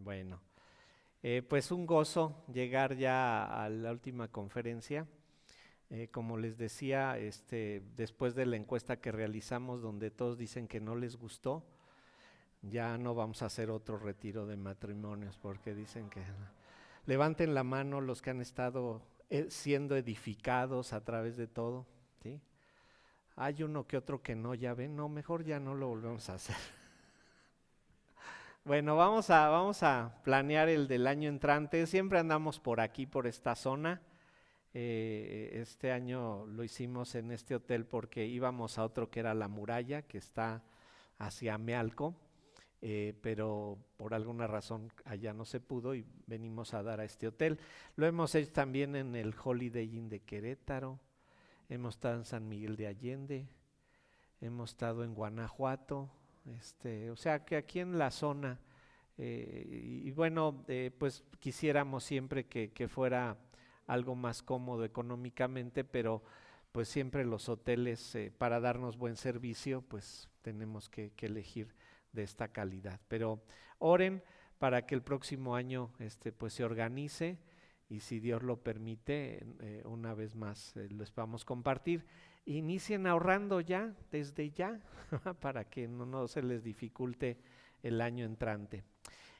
Bueno, pues un gozo llegar ya a la última conferencia. Como les decía, después de la encuesta que realizamos donde todos dicen que no les gustó, ya no vamos a hacer otro retiro de matrimonios porque dicen que levanten la mano los que han estado siendo edificados a través de todo, ¿sí? Hay uno que otro que no, ya ven, no, mejor ya no lo volvemos a hacer. Bueno, vamos a planear el del año entrante. Siempre andamos por aquí, por esta zona. Este año lo hicimos en este hotel porque íbamos a otro que era La Muralla, que está hacia Mealco, pero por alguna razón allá no se pudo y venimos a dar a este hotel. Lo hemos hecho también en el Holiday Inn de Querétaro, hemos estado en San Miguel de Allende, hemos estado en Guanajuato, o sea que aquí en la zona, y bueno, pues quisiéramos siempre que fuera algo más cómodo económicamente, pero pues siempre los hoteles para darnos buen servicio, pues tenemos que elegir de esta calidad. Pero oren para que el próximo año pues se organice y si Dios lo permite, una vez más les vamos a compartir. Inicien ahorrando ya, desde ya, para que no se les dificulte el año entrante.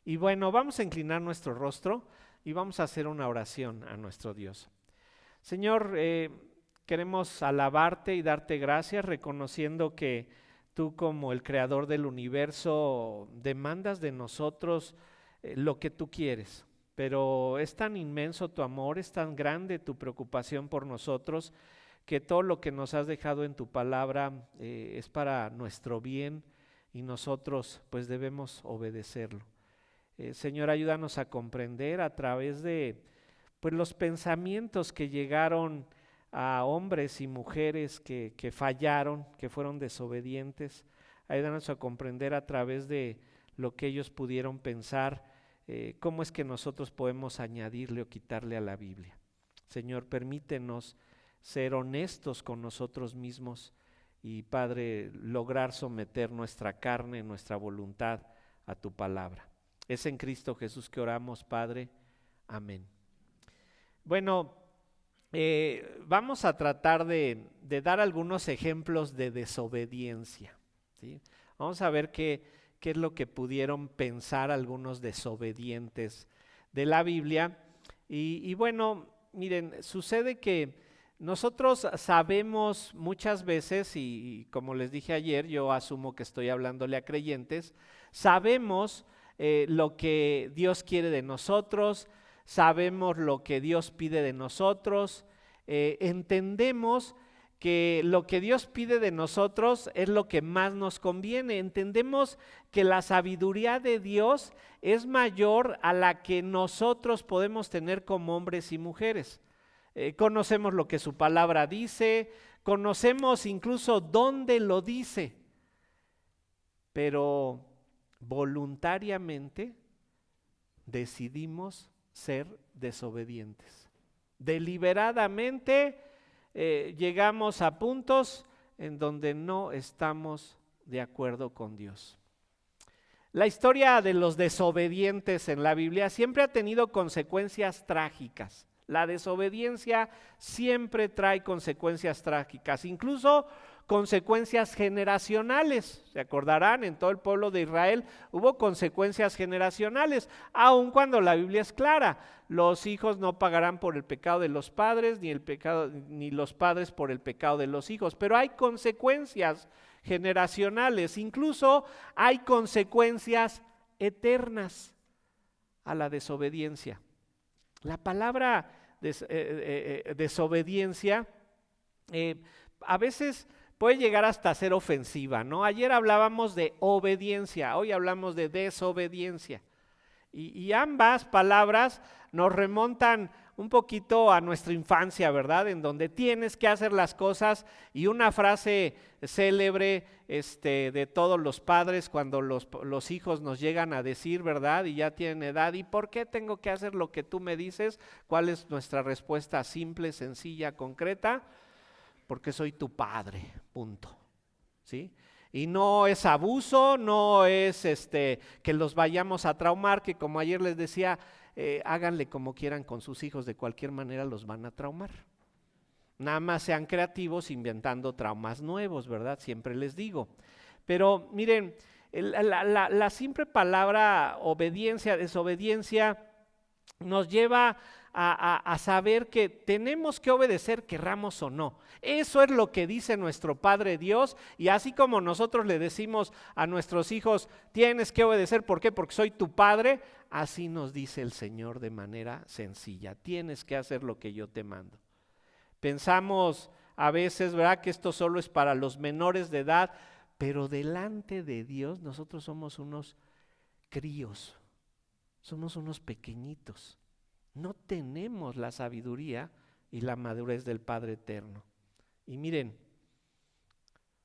Y bueno, vamos a inclinar nuestro rostro y vamos a hacer una oración a nuestro Dios. Señor, queremos alabarte y darte gracias, reconociendo que tú como el creador del universo demandas de nosotros lo que tú quieres. Pero es tan inmenso tu amor, es tan grande tu preocupación por nosotros, que todo lo que nos has dejado en tu palabra es para nuestro bien y nosotros pues debemos obedecerlo. Señor, ayúdanos a comprender a través de pues los pensamientos que llegaron a hombres y mujeres que fallaron, que fueron desobedientes. Ayúdanos a comprender a través de lo que ellos pudieron pensar, cómo es que nosotros podemos añadirle o quitarle a la Biblia. Señor, permítenos ser honestos con nosotros mismos y, Padre, lograr someter nuestra carne, nuestra voluntad a tu palabra. Es en Cristo Jesús que oramos, Padre. Amén. Bueno, vamos a tratar de dar algunos ejemplos de desobediencia, ¿sí? Vamos a ver qué es lo que pudieron pensar algunos desobedientes de la Biblia. Y bueno, miren, sucede que nosotros sabemos muchas veces, y como les dije ayer, yo asumo que estoy hablándole a creyentes, sabemos lo que Dios quiere de nosotros, sabemos lo que Dios pide de nosotros, entendemos que lo que Dios pide de nosotros es lo que más nos conviene, entendemos que la sabiduría de Dios es mayor a la que nosotros podemos tener como hombres y mujeres. Conocemos lo que su palabra dice, conocemos incluso dónde lo dice, pero voluntariamente decidimos ser desobedientes. Deliberadamente llegamos a puntos en donde no estamos de acuerdo con Dios. La historia de los desobedientes en la Biblia siempre ha tenido consecuencias trágicas. La desobediencia siempre trae consecuencias trágicas, incluso consecuencias generacionales. Se acordarán, en todo el pueblo de Israel hubo consecuencias generacionales, aun cuando la Biblia es clara. Los hijos no pagarán por el pecado de los padres, ni los padres por el pecado de los hijos, pero hay consecuencias generacionales, incluso hay consecuencias eternas a la desobediencia. La palabra desobediencia a veces puede llegar hasta ser ofensiva, ¿no? Ayer hablábamos de obediencia, hoy hablamos de desobediencia. Y ambas palabras nos remontan un poquito a nuestra infancia, ¿verdad? En donde tienes que hacer las cosas, y una frase célebre de todos los padres cuando los hijos nos llegan a decir, ¿verdad? Y ya tienen edad, ¿y por qué tengo que hacer lo que tú me dices? ¿Cuál es nuestra respuesta simple, sencilla, concreta? Porque soy tu padre, punto, ¿sí? Y no es abuso, no es que los vayamos a traumar, que como ayer les decía, háganle como quieran con sus hijos, de cualquier manera los van a traumar. Nada más sean creativos inventando traumas nuevos, ¿verdad? Siempre les digo. Pero miren, la simple palabra obediencia, desobediencia, nos lleva a saber que tenemos que obedecer, querramos o no. Eso es lo que dice nuestro Padre Dios, y así como nosotros le decimos a nuestros hijos, tienes que obedecer, ¿por qué? Porque soy tu padre, así nos dice el Señor de manera sencilla, tienes que hacer lo que yo te mando. Pensamos a veces, ¿verdad?, que esto solo es para los menores de edad, pero delante de Dios nosotros somos unos críos, somos unos pequeñitos. No tenemos la sabiduría y la madurez del Padre Eterno. Y miren,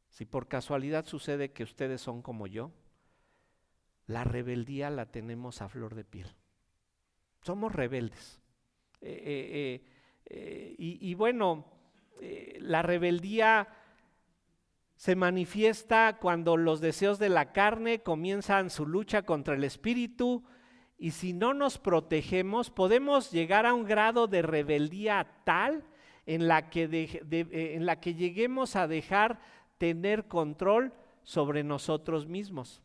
si por casualidad sucede que ustedes son como yo, la rebeldía la tenemos a flor de piel. Somos rebeldes. Y bueno, la rebeldía se manifiesta cuando los deseos de la carne comienzan su lucha contra el espíritu, y si no nos protegemos podemos llegar a un grado de rebeldía tal en la que lleguemos a dejar tener control sobre nosotros mismos.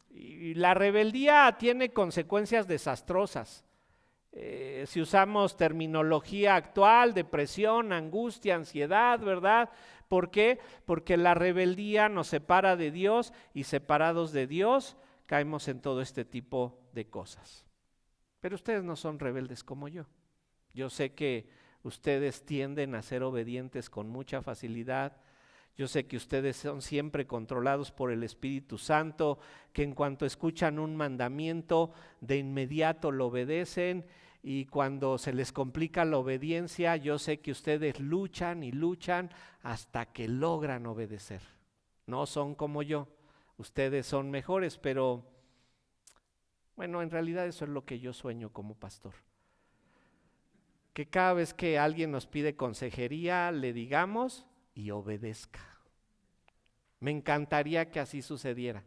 Y la rebeldía tiene consecuencias desastrosas. Si usamos terminología actual, depresión, angustia, ansiedad, ¿verdad? ¿Por qué? Porque la rebeldía nos separa de Dios, y separados de Dios caemos en todo este tipo de cosas. Pero ustedes no son rebeldes como yo. Yo sé que ustedes tienden a ser obedientes con mucha facilidad. Yo sé que ustedes son siempre controlados por el Espíritu Santo, que en cuanto escuchan un mandamiento, de inmediato lo obedecen, y cuando se les complica la obediencia, yo sé que ustedes luchan y luchan hasta que logran obedecer. No son como yo, ustedes son mejores, pero bueno, en realidad eso es lo que yo sueño como pastor. Que cada vez que alguien nos pide consejería, le digamos y obedezca. Me encantaría que así sucediera.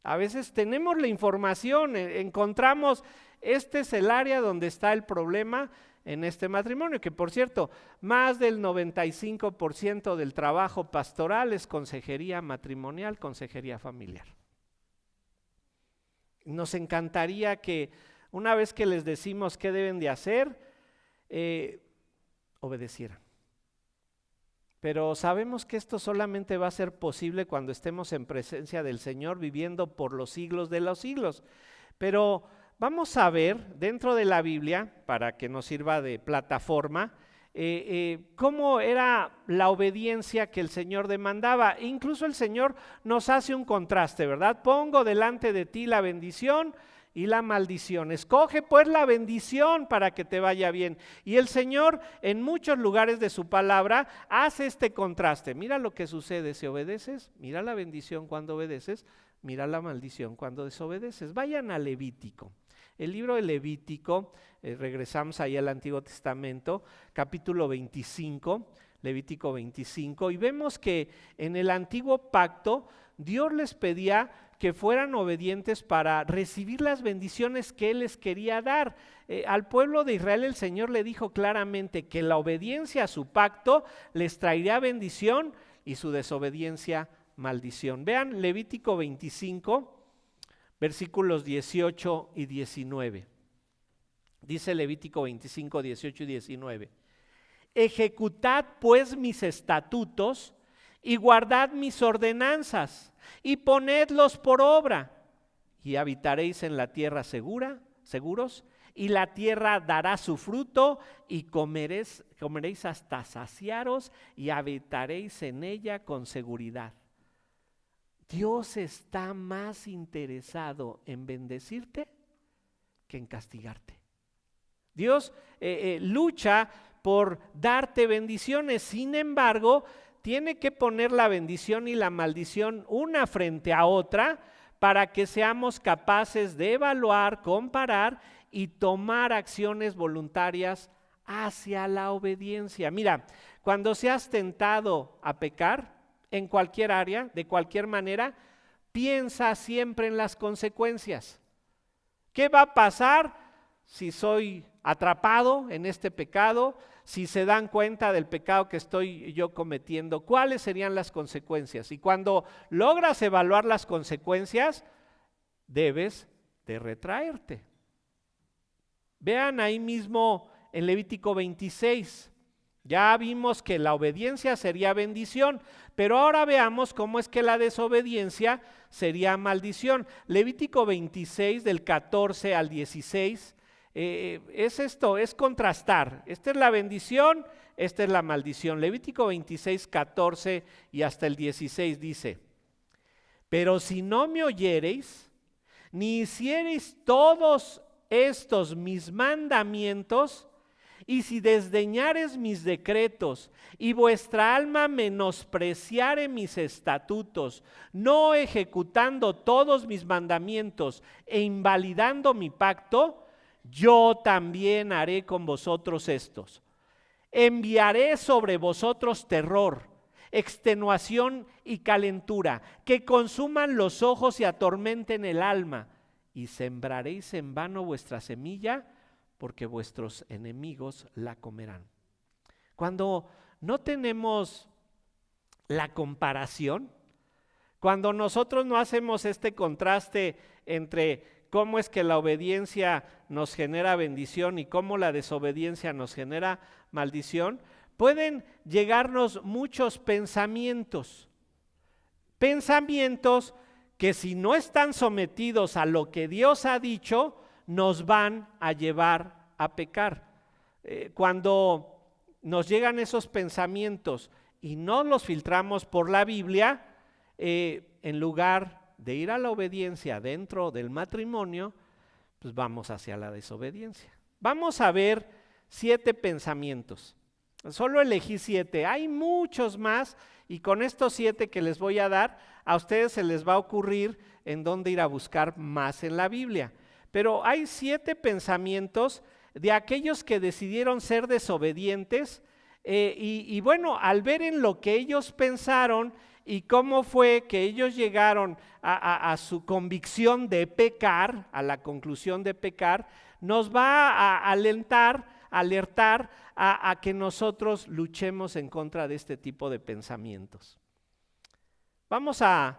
A veces tenemos la información, encontramos, este es el área donde está el problema en este matrimonio, que por cierto, más del 95% del trabajo pastoral es consejería matrimonial, consejería familiar. Nos encantaría que una vez que les decimos qué deben de hacer, obedecieran. Pero sabemos que esto solamente va a ser posible cuando estemos en presencia del Señor, viviendo por los siglos de los siglos. Pero vamos a ver dentro de la Biblia, para que nos sirva de plataforma, cómo era la obediencia que el Señor demandaba. Incluso el Señor nos hace un contraste, ¿verdad? Pongo delante de ti la bendición y la maldición. Escoge pues la bendición para que te vaya bien. Y el Señor en muchos lugares de su palabra hace este contraste. Mira lo que sucede si obedeces, mira la bendición cuando obedeces, mira la maldición cuando desobedeces. Vayan a Levítico. El libro de Levítico, regresamos ahí al Antiguo Testamento, capítulo 25, Levítico 25, y vemos que en el antiguo pacto Dios les pedía que fueran obedientes para recibir las bendiciones que Él les quería dar. Al pueblo de Israel el Señor le dijo claramente que la obediencia a su pacto les traería bendición y su desobediencia maldición. Vean Levítico 25, versículos 18 y 19. Dice Levítico 25, 18 y 19. Ejecutad pues mis estatutos y guardad mis ordenanzas y ponedlos por obra, y habitaréis en la tierra seguros, y la tierra dará su fruto, y comeréis hasta saciaros, y habitaréis en ella con seguridad. Dios está más interesado en bendecirte que en castigarte. Dios lucha por darte bendiciones, sin embargo, tiene que poner la bendición y la maldición una frente a otra para que seamos capaces de evaluar, comparar y tomar acciones voluntarias hacia la obediencia. Mira, cuando seas tentado a pecar, en cualquier área, de cualquier manera, piensa siempre en las consecuencias. ¿Qué va a pasar si soy atrapado en este pecado? Si se dan cuenta del pecado que estoy yo cometiendo, ¿cuáles serían las consecuencias? Y cuando logras evaluar las consecuencias, debes de retraerte. Vean ahí mismo en Levítico 26, ya vimos que la obediencia sería bendición, pero ahora veamos cómo es que la desobediencia sería maldición. Levítico 26 del 14 al 16 es esto, es contrastar. Esta es la bendición, esta es la maldición. Levítico 26, 14 y hasta el 16 dice: pero si no me oyereis, ni hiciereis todos estos mis mandamientos, y si desdeñares mis decretos, y vuestra alma menospreciare mis estatutos, no ejecutando todos mis mandamientos e invalidando mi pacto, yo también haré con vosotros estos. Enviaré sobre vosotros terror, extenuación y calentura, que consuman los ojos y atormenten el alma, y sembraréis en vano vuestra semilla, porque vuestros enemigos la comerán. Cuando no tenemos la comparación, cuando nosotros no hacemos este contraste entre cómo es que la obediencia nos genera bendición y cómo la desobediencia nos genera maldición, pueden llegarnos muchos pensamientos que si no están sometidos a lo que Dios ha dicho, nos van a llevar a pecar. Cuando nos llegan esos pensamientos y no los filtramos por la Biblia, en lugar de ir a la obediencia dentro del matrimonio, pues vamos hacia la desobediencia. Vamos a ver 7 pensamientos. Solo elegí 7, hay muchos más, y con estos 7 que les voy a dar, a ustedes se les va a ocurrir en dónde ir a buscar más en la Biblia. Pero hay 7 pensamientos de aquellos que decidieron ser desobedientes, y bueno, al ver en lo que ellos pensaron y cómo fue que ellos llegaron a su convicción de pecar, a la conclusión de pecar, nos va a alertar a que nosotros luchemos en contra de este tipo de pensamientos. Vamos a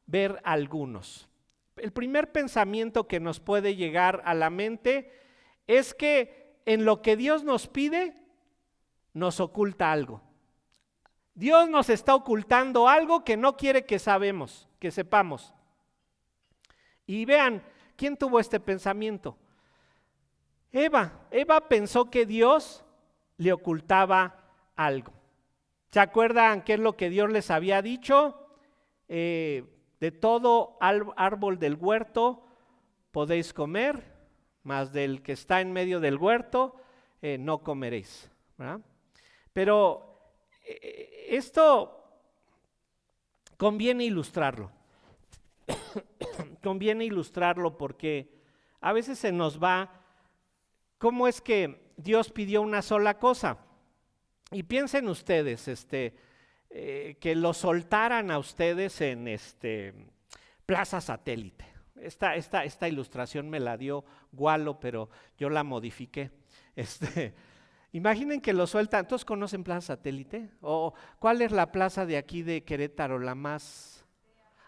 ver algunos. El primer pensamiento que nos puede llegar a la mente es que en lo que Dios nos pide, nos oculta algo. Dios nos está ocultando algo que no quiere que sepamos. Y vean, ¿quién tuvo este pensamiento? Eva pensó que Dios le ocultaba algo. ¿Se acuerdan qué es lo que Dios les había dicho? De todo árbol del huerto podéis comer, mas del que está en medio del huerto no comeréis, ¿verdad? Pero esto conviene ilustrarlo. Conviene ilustrarlo porque a veces se nos va, ¿cómo es que Dios pidió una sola cosa? Y piensen ustedes, que lo soltaran a ustedes en Plaza Satélite. Esta ilustración me la dio Gualo, pero yo la modifiqué. Imaginen que lo sueltan. ¿Todos conocen Plaza Satélite? ¿O cuál es la plaza de aquí de Querétaro, la más?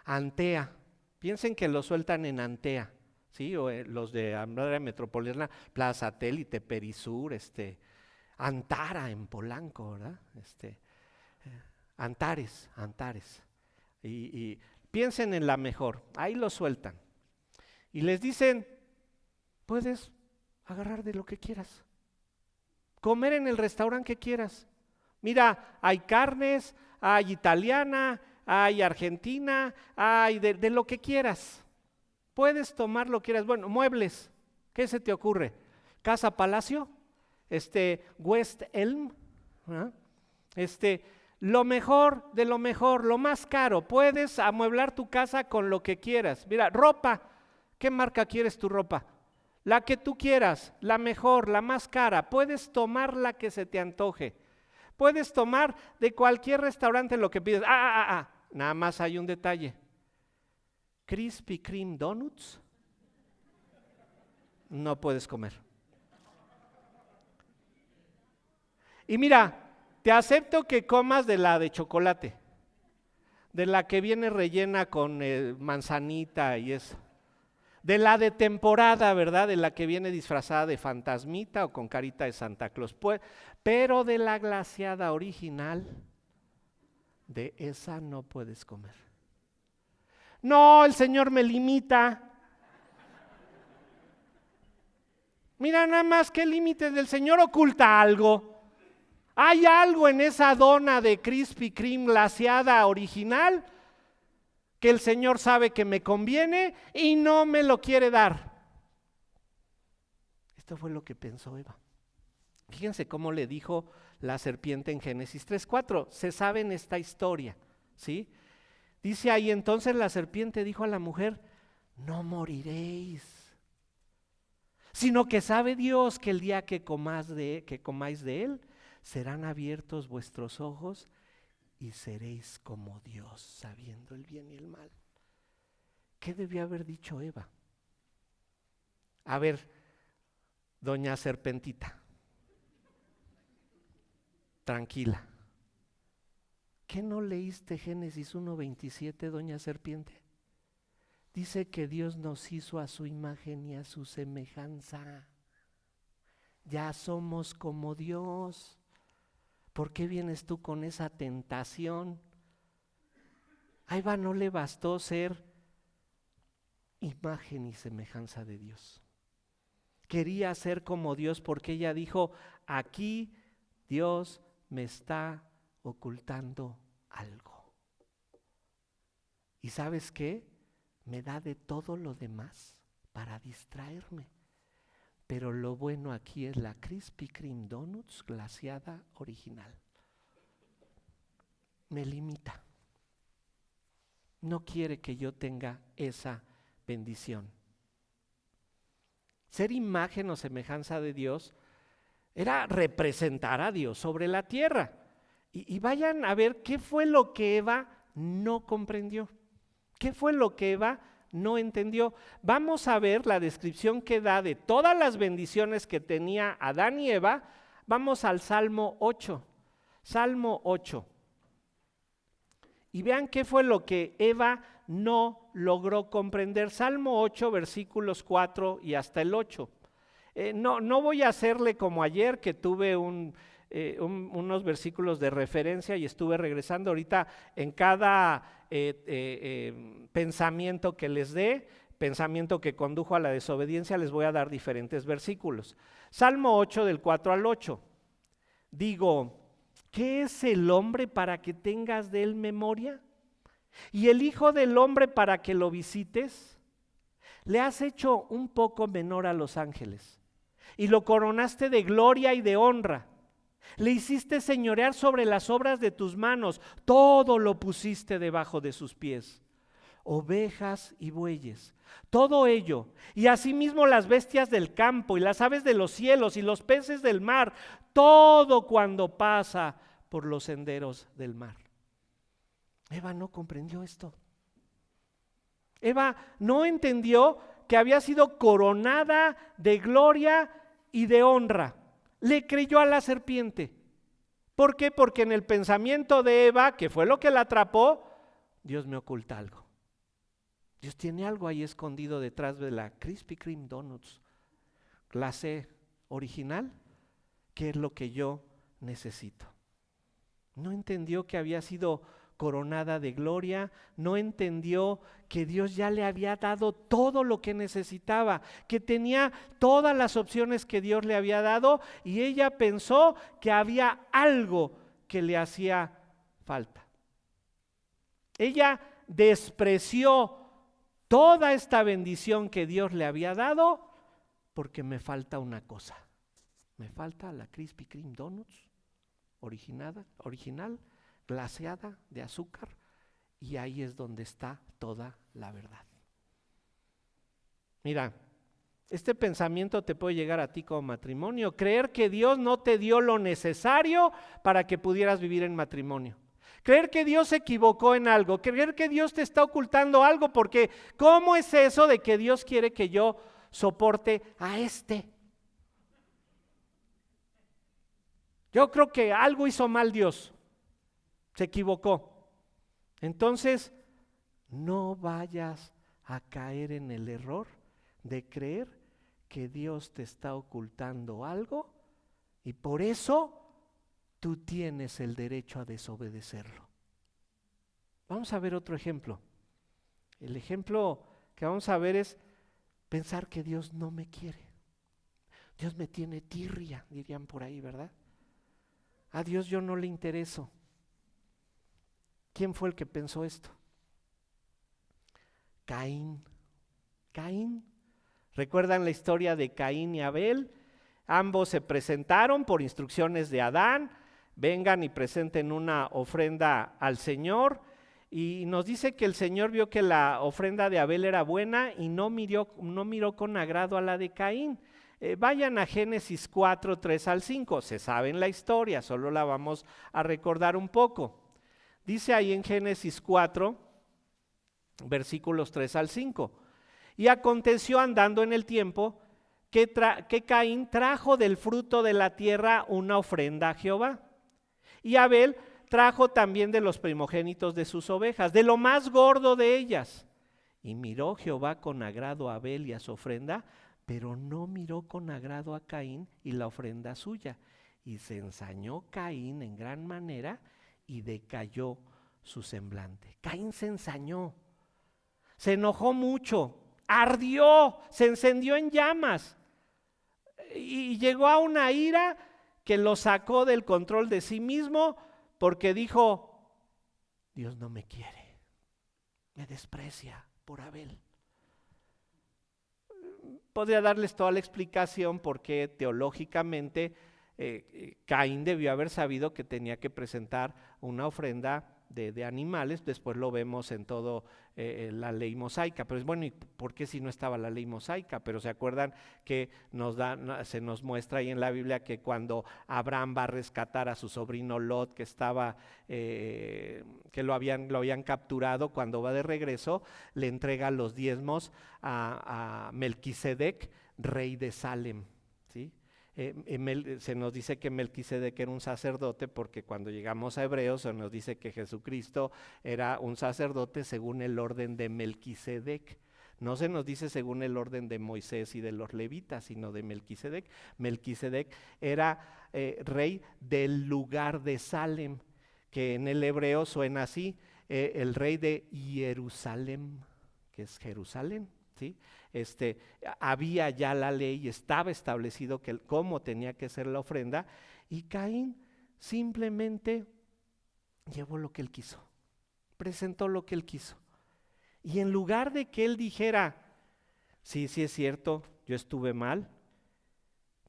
Antea. Piensen que lo sueltan en Antea, ¿sí? O los de área metropolitana, Plaza Satélite, Perisur, Antara en Polanco, ¿verdad? Antares. Y piensen en la mejor, ahí lo sueltan. Y les dicen, puedes agarrar de lo que quieras. Comer en el restaurante que quieras. Mira, hay carnes, hay italiana, hay argentina, hay de lo que quieras. Puedes tomar lo que quieras. Bueno, muebles, ¿qué se te ocurre? Casa Palacio, West Elm, ¿ah? Lo mejor de lo mejor, lo más caro. Puedes amueblar tu casa con lo que quieras. Mira, ropa, ¿qué marca quieres tu ropa? La que tú quieras, la mejor, la más cara. Puedes tomar la que se te antoje. Puedes tomar de cualquier restaurante lo que pides. Nada más hay un detalle. Krispy Kreme Donuts no puedes comer. Y mira, te acepto que comas de la de chocolate, de la que viene rellena con manzanita y eso. De la de temporada, ¿verdad? De la que viene disfrazada de fantasmita o con carita de Santa Claus. Pero de la glaseada original, de esa no puedes comer. No, el Señor me limita. Mira nada más qué límite del Señor, oculta algo. Hay algo en esa dona de Krispy Kreme glaseada original que el Señor sabe que me conviene y no me lo quiere dar. Esto fue lo que pensó Eva. Fíjense cómo le dijo la serpiente en Génesis 3:4. Se sabe en esta historia, ¿sí? Dice ahí, entonces la serpiente dijo a la mujer: no moriréis, sino que sabe Dios que el día que comáis de él, serán abiertos vuestros ojos y seréis como Dios, sabiendo el bien y el mal. ¿Qué debió haber dicho Eva? A ver, doña Serpentita, tranquila. ¿Qué no leíste Génesis 1:27, doña Serpiente? Dice que Dios nos hizo a su imagen y a su semejanza. Ya somos como Dios. ¿Por qué vienes tú con esa tentación? A Eva no le bastó ser imagen y semejanza de Dios. Quería ser como Dios porque ella dijo: aquí Dios me está ocultando algo. ¿Y sabes qué? Me da de todo lo demás para distraerme. Pero lo bueno aquí es la Krispy Kreme Donuts glaseada original. Me limita. No quiere que yo tenga esa bendición. Ser imagen o semejanza de Dios era representar a Dios sobre la tierra. Y vayan a ver qué fue lo que Eva no comprendió. ¿Qué fue lo que Eva no entendió? Vamos a ver la descripción que da de todas las bendiciones que tenía Adán y Eva. Vamos al Salmo 8. Salmo 8. Y vean qué fue lo que Eva no logró comprender. Salmo 8, versículos 4 y hasta el 8. No voy a hacerle como ayer que tuve unos versículos de referencia y estuve regresando ahorita en cada pensamiento que les dé, pensamiento que condujo a la desobediencia, les voy a dar diferentes versículos. Salmo 8 del 4 al 8. Digo, ¿qué es el hombre para que tengas de él memoria? ¿Y el hijo del hombre para que lo visites? Le has hecho un poco menor a los ángeles y lo coronaste de gloria y de honra. Le hiciste señorear sobre las obras de tus manos, todo lo pusiste debajo de sus pies. Ovejas y bueyes, todo ello, y asimismo las bestias del campo y las aves de los cielos y los peces del mar, todo cuando pasa por los senderos del mar. Eva no comprendió esto. Eva no entendió que había sido coronada de gloria y de honra. Le creyó a la serpiente. ¿Por qué? Porque en el pensamiento de Eva, que fue lo que la atrapó, Dios me oculta algo. Dios tiene algo ahí escondido detrás de la Krispy Kreme Donuts glacé original, que es lo que yo necesito. No entendió que había sido coronada de gloria, no entendió que Dios ya le había dado todo lo que necesitaba, que tenía todas las opciones que Dios le había dado, y ella pensó que había algo que le hacía falta. Ella despreció toda esta bendición que Dios le había dado porque me falta una cosa. Me falta la Krispy Kreme Donuts original, glaseada de azúcar, y ahí es donde está toda la verdad. Mira, Este pensamiento te puede llegar a ti como matrimonio. Creer que Dios no te dio lo necesario para que pudieras vivir en matrimonio. Creer que Dios se equivocó en algo. Creer que Dios te está ocultando algo, porque ¿cómo es eso de que Dios quiere que yo soporte a este? Yo creo que algo hizo mal Dios. Se equivocó. Entonces, no vayas a caer en el error de creer que Dios te está ocultando algo y por eso tú tienes el derecho a desobedecerlo. Vamos a ver otro ejemplo. El ejemplo que vamos a ver es pensar que Dios no me quiere. Dios me tiene tirria, dirían por ahí, ¿verdad? A Dios yo no le intereso. ¿Quién fue el que pensó esto? Caín. Caín. ¿Recuerdan la historia de Caín y Abel? Ambos se presentaron por instrucciones de Adán. Vengan y presenten una ofrenda al Señor. Y nos dice que el Señor vio que la ofrenda de Abel era buena y no miró con agrado a la de Caín. Vayan a Génesis 4, 3 al 5. Se saben la historia, solo la vamos a recordar un poco. Dice ahí en Génesis 4, versículos 3 al 5. Y aconteció andando en el tiempo que Caín trajo del fruto de la tierra una ofrenda a Jehová. Y Abel trajo también de los primogénitos de sus ovejas, de lo más gordo de ellas. Y miró Jehová con agrado a Abel y a su ofrenda, pero no miró con agrado a Caín y la ofrenda suya. Y se ensañó Caín en gran manera y decayó su semblante. Caín se ensañó, se enojó mucho, ardió, se encendió en llamas y llegó a una ira que lo sacó del control de sí mismo porque dijo: Dios no me quiere, me desprecia por Abel. Podría darles toda la explicación porque teológicamente Caín debió haber sabido que tenía que presentar una ofrenda de animales. Después lo vemos en todo la ley mosaica, pero es bueno, ¿y por qué si no estaba la ley mosaica? Pero se acuerdan que se nos muestra ahí en la Biblia que cuando Abraham va a rescatar a su sobrino Lot, que estaba que lo habían capturado, cuando va de regreso le entrega los diezmos a Melquisedec, rey de Salem, ¿sí? Se nos dice que Melquisedec era un sacerdote porque cuando llegamos a Hebreos se nos dice que Jesucristo era un sacerdote según el orden de Melquisedec. No se nos dice según el orden de Moisés y de los levitas, sino de Melquisedec. Melquisedec era rey del lugar de Salem, que en el hebreo suena así, el rey de Jerusalén, que es Jerusalén. ¿Sí? Había ya la ley, estaba establecido cómo tenía que ser la ofrenda, y Caín simplemente llevó lo que él quiso, presentó lo que él quiso. Y en lugar de que él dijera: sí, sí es cierto, yo estuve mal,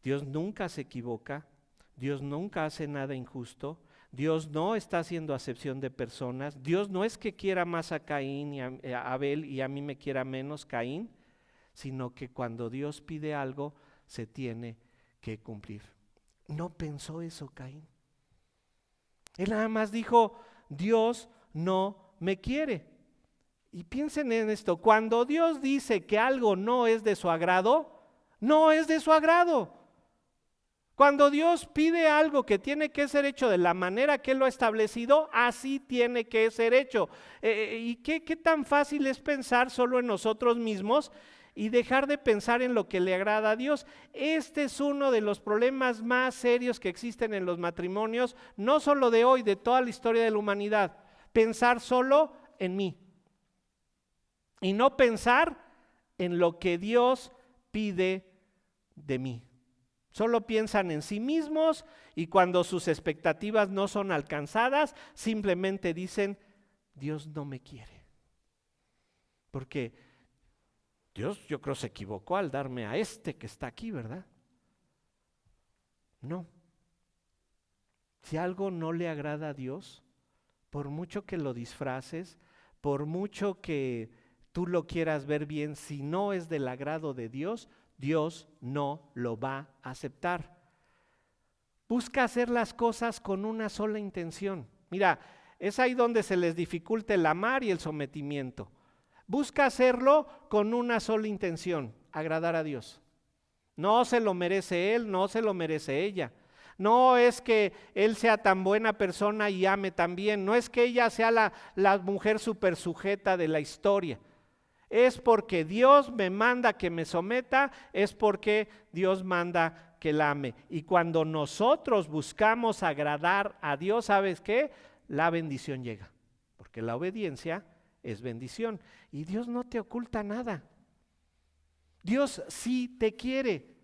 Dios nunca se equivoca, Dios nunca hace nada injusto, Dios no está haciendo acepción de personas, Dios no es que quiera más a Caín y a Abel y a mí me quiera menos Caín, sino que cuando Dios pide algo se tiene que cumplir. No pensó eso Caín. Él nada más dijo: Dios no me quiere. Y piensen en esto: cuando Dios dice que algo no es de su agrado, no es de su agrado. Cuando Dios pide algo que tiene que ser hecho de la manera que Él lo ha establecido, así tiene que ser hecho. ¿Y qué tan fácil es pensar solo en nosotros mismos y dejar de pensar en lo que le agrada a Dios? Este es uno de los problemas más serios que existen en los matrimonios, no solo de hoy, de toda la historia de la humanidad. Pensar solo en mí y no pensar en lo que Dios pide de mí. Solo piensan en sí mismos y cuando sus expectativas no son alcanzadas, simplemente dicen: Dios no me quiere. Porque Dios, yo creo, se equivocó al darme a este que está aquí, ¿verdad? No. Si algo no le agrada a Dios, por mucho que lo disfraces, por mucho que tú lo quieras ver bien, si no es del agrado de Dios, Dios no lo va a aceptar. Busca hacer las cosas con una sola intención. Mira, es ahí donde se les dificulta el amar y el sometimiento. Busca hacerlo con una sola intención, agradar a Dios. No se lo merece él, no se lo merece ella. No es que él sea tan buena persona y ame tan bien. No es que ella sea la mujer súper sujeta de la historia. Es porque Dios me manda que me someta, es porque Dios manda que la ame. Y cuando nosotros buscamos agradar a Dios, ¿sabes qué? La bendición llega, porque la obediencia es bendición. Y Dios no te oculta nada. Dios sí te quiere.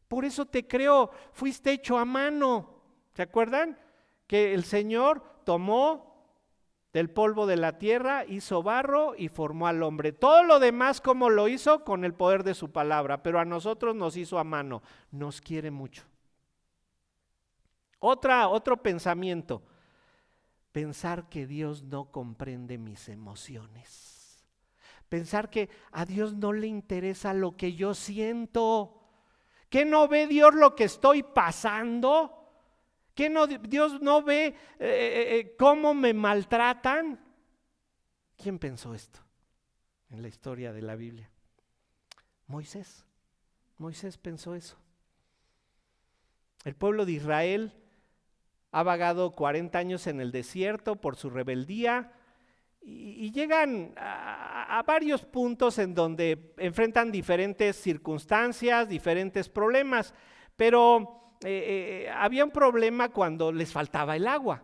Por eso te creó, fuiste hecho a mano. ¿Se acuerdan? Que el Señor tomó del polvo de la tierra, hizo barro y formó al hombre. Todo lo demás, ¿cómo lo hizo? Con el poder de su palabra, pero a nosotros nos hizo a mano. Nos quiere mucho. Otro pensamiento. Pensar que Dios no comprende mis emociones. Pensar que a Dios no le interesa lo que yo siento. ¿Que no ve Dios lo que estoy pasando? ¿Que Dios no ve cómo me maltratan? ¿Quién pensó esto en la historia de la Biblia? Moisés. Moisés pensó eso. El pueblo de Israel ha vagado 40 años en el desierto por su rebeldía y llegan a varios puntos en donde enfrentan diferentes circunstancias, diferentes problemas, pero había un problema cuando les faltaba el agua.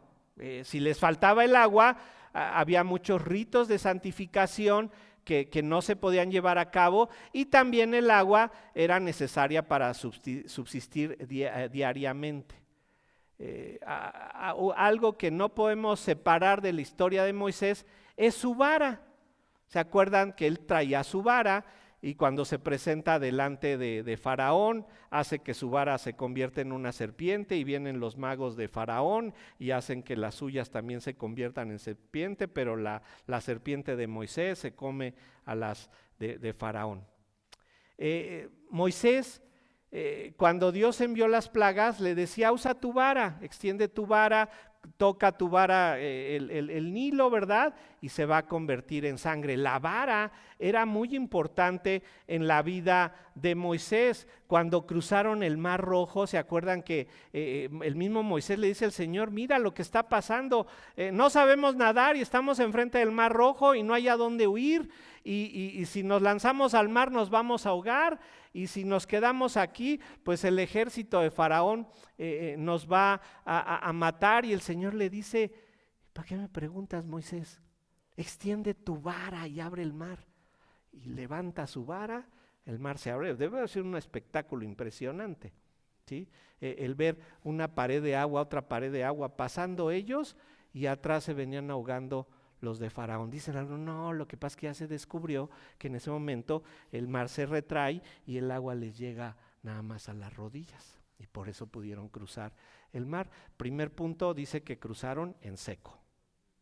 Si les faltaba el agua, había muchos ritos de santificación que no se podían llevar a cabo, y también el agua era necesaria para subsistir diariamente. Algo que no podemos separar de la historia de Moisés es su vara. ¿Se acuerdan que él traía su vara y cuando se presenta delante de Faraón, hace que su vara se convierta en una serpiente y vienen los magos de Faraón y hacen que las suyas también se conviertan en serpiente, pero la serpiente de Moisés se come a las de Faraón? Moisés, cuando Dios envió las plagas, le decía: usa tu vara, extiende tu vara, toca tu vara el Nilo, ¿verdad? Y se va a convertir en sangre. La vara era muy importante en la vida de Moisés. Cuando cruzaron el Mar Rojo, ¿se acuerdan que el mismo Moisés le dice al Señor: mira lo que está pasando, no sabemos nadar y estamos enfrente del Mar Rojo y no hay a dónde huir, y si nos lanzamos al mar nos vamos a ahogar, y si nos quedamos aquí, pues el ejército de Faraón nos va a matar. Y el Señor le dice: ¿para qué me preguntas, Moisés? Extiende tu vara y abre el mar. Y levanta su vara, el mar se abre. Debe ser un espectáculo impresionante, ¿sí? El ver una pared de agua, otra pared de agua, pasando ellos, y atrás se venían ahogando los de Faraón. Dicen algo: no, lo que pasa es que ya se descubrió que en ese momento el mar se retrae y el agua les llega nada más a las rodillas, y por eso pudieron cruzar el mar. Primer punto, dice que cruzaron en seco.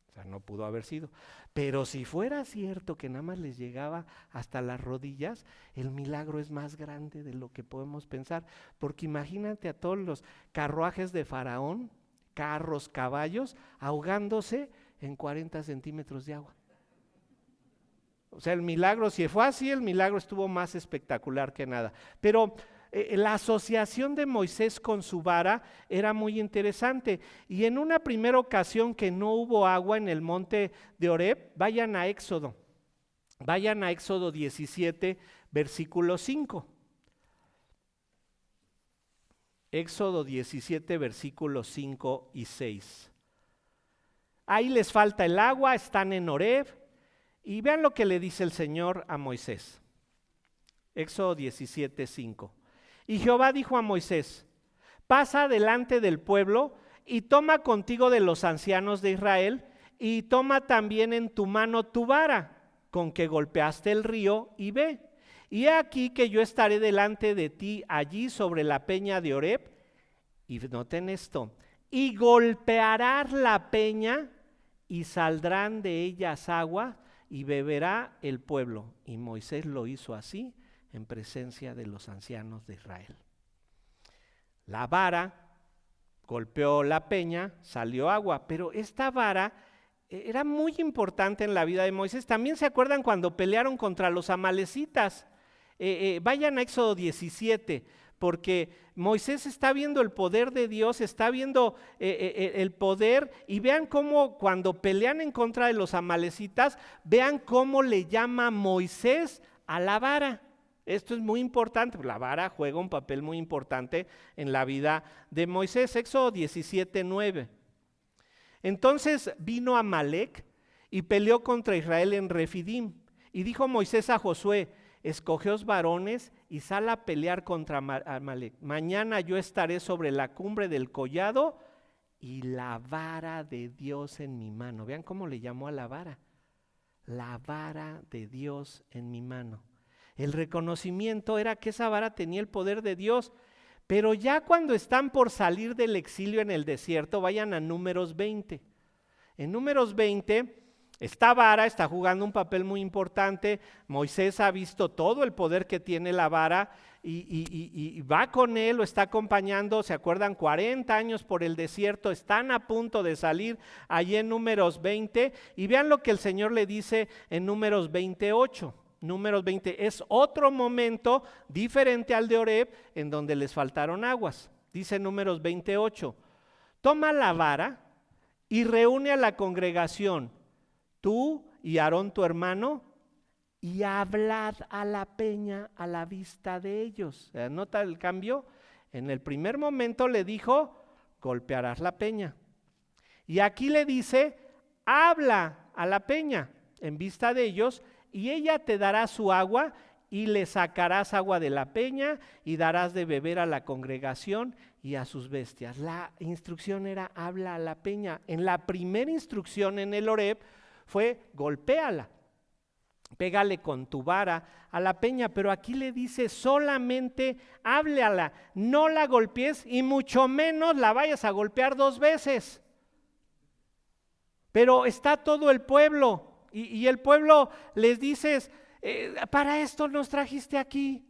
O sea, no pudo haber sido. Pero si fuera cierto que nada más les llegaba hasta las rodillas, el milagro es más grande de lo que podemos pensar. Porque imagínate a todos los carruajes de Faraón, carros, caballos, ahogándose en 40 centímetros de agua. O sea, el milagro, si fue así, el milagro estuvo más espectacular que nada. Pero la asociación de Moisés con su vara era muy interesante. Y en una primera ocasión que no hubo agua en el monte de Horeb, vayan a Éxodo 17, versículo 5. Éxodo 17, versículos 5 y 6. Ahí les falta el agua, están en Horeb, y vean lo que le dice el Señor a Moisés. Éxodo 17, 5. Y Jehová dijo a Moisés: pasa delante del pueblo y toma contigo de los ancianos de Israel, y toma también en tu mano tu vara con que golpeaste el río, y ve. Y he aquí que yo estaré delante de ti allí sobre la peña de Horeb, y noten esto, y golpearás la peña y saldrán de ellas agua y beberá el pueblo. Y Moisés lo hizo así en presencia de los ancianos de Israel. La vara golpeó la peña, salió agua, pero esta vara era muy importante en la vida de Moisés. También se acuerdan cuando pelearon contra los amalecitas. Vayan a Éxodo 17, porque Moisés está viendo el poder de Dios, está viendo el poder, y vean cómo cuando pelean en contra de los amalecitas, vean cómo le llama Moisés a la vara. Esto es muy importante, la vara juega un papel muy importante en la vida de Moisés. Éxodo 17:9. Entonces vino Amalec y peleó contra Israel en Refidim. Y dijo Moisés a Josué: escogeos varones y sal a pelear contra Amalec. Mañana yo estaré sobre la cumbre del collado y la vara de Dios en mi mano. Vean cómo le llamó a la vara de Dios en mi mano. El reconocimiento era que esa vara tenía el poder de Dios. Pero ya cuando están por salir del exilio en el desierto, vayan a Números 20. En Números 20, esta vara está jugando un papel muy importante. Moisés ha visto todo el poder que tiene la vara y va con él, lo está acompañando. ¿Se acuerdan? 40 años por el desierto, están a punto de salir allí en Números 20. Y vean lo que el Señor le dice en Números 28. Números 20 es otro momento diferente al de Horeb, en donde les faltaron aguas. Dice Números 28, toma la vara y reúne a la congregación, tú y Aarón tu hermano, y hablad a la peña a la vista de ellos. ¿Nota el cambio? En el primer momento le dijo, golpearás la peña. Y aquí le dice, habla a la peña en vista de ellos, y ella te dará su agua, y le sacarás agua de la peña, y darás de beber a la congregación y a sus bestias. La instrucción era, habla a la peña. En la primera instrucción en el Horeb fue, golpéala, pégale con tu vara a la peña, pero aquí le dice, solamente háblala, no la golpees, y mucho menos la vayas a golpear 2 veces. Pero está todo el pueblo. Y el pueblo les dices, para esto nos trajiste aquí.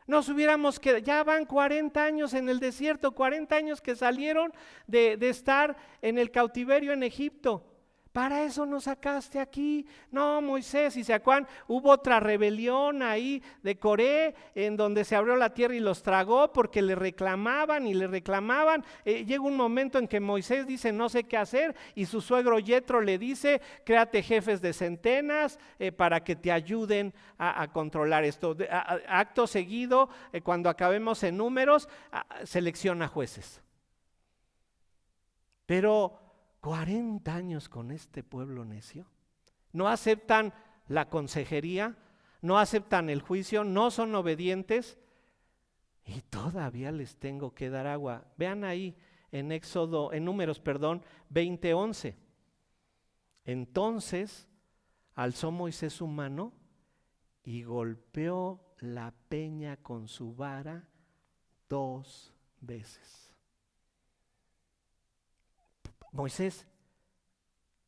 Nos hubiéramos quedado, ya van 40 años en el desierto, 40 años que salieron de estar en el cautiverio en Egipto. Para eso nos sacaste aquí. No, Moisés, y se acuerdan, hubo otra rebelión ahí de Coré, en donde se abrió la tierra y los tragó porque le reclamaban y le reclamaban. Llega un momento en que Moisés dice, no sé qué hacer, y su suegro Yetro le dice, créate jefes de centenas para que te ayuden a controlar esto. Acto seguido, cuando acabemos en Números, selecciona jueces. Pero 40 años con este pueblo necio, no aceptan la consejería, no aceptan el juicio, no son obedientes, y todavía les tengo que dar agua. Vean ahí en Números 20:11. Entonces alzó Moisés su mano y golpeó la peña con su vara 2 veces. Moisés,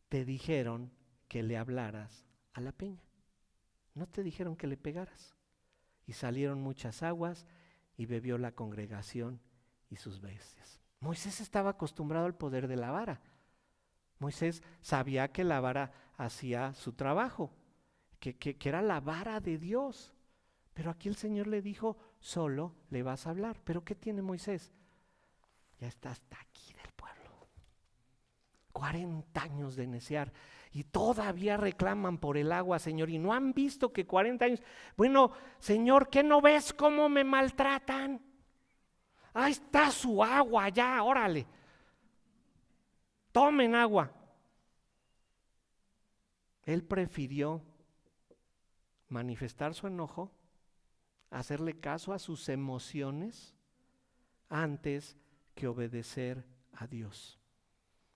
te dijeron que le hablaras a la peña, no te dijeron que le pegaras. Y salieron muchas aguas y bebió la congregación y sus bestias. Moisés estaba acostumbrado al poder de la vara. Moisés sabía que la vara hacía su trabajo, que era la vara de Dios. Pero aquí el Señor le dijo, solo le vas a hablar. ¿Pero qué tiene Moisés? Ya está hasta aquí del pueblo. 40 años de neciar y todavía reclaman por el agua, Señor, y no han visto que 40 años, bueno, Señor, ¿qué no ves cómo me maltratan? Ahí está su agua, ya, órale, tomen agua. Él prefirió manifestar su enojo, hacerle caso a sus emociones antes que obedecer a Dios.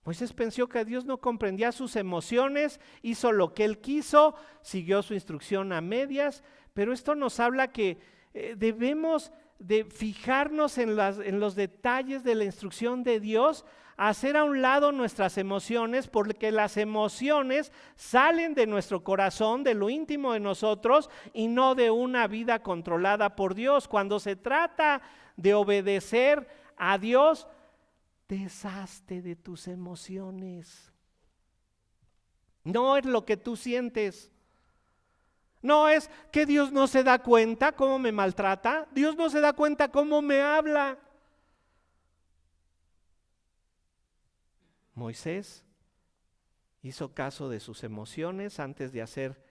Moisés pensó que Dios no comprendía sus emociones, hizo lo que él quiso, siguió su instrucción a medias, pero esto nos habla que debemos de fijarnos en los detalles de la instrucción de Dios, hacer a un lado nuestras emociones, porque las emociones salen de nuestro corazón, de lo íntimo de nosotros, y no de una vida controlada por Dios. Cuando se trata de obedecer a Dios, deshazte de tus emociones. No es lo que tú sientes. No es que Dios no se da cuenta cómo me maltrata. Dios no se da cuenta cómo me habla. Moisés hizo caso de sus emociones antes de hacer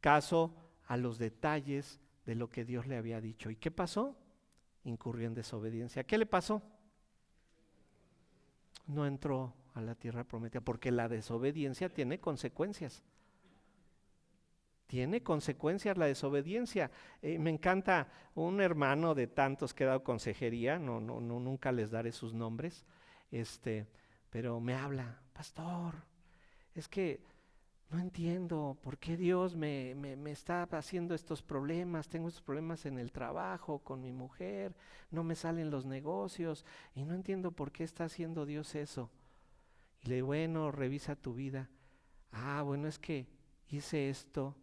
caso a los detalles de lo que Dios le había dicho. ¿Y qué pasó? Incurrió en desobediencia. ¿Qué le pasó? No entró a la tierra prometida, porque la desobediencia tiene consecuencias. Tiene consecuencias la desobediencia. Me encanta un hermano de tantos que he dado consejería, nunca les daré sus nombres, pero me habla, pastor, es que no entiendo por qué Dios me está haciendo estos problemas. Tengo estos problemas en el trabajo, con mi mujer, no me salen los negocios y no entiendo por qué está haciendo Dios eso. Y le digo, bueno, revisa tu vida. Bueno, es que hice esto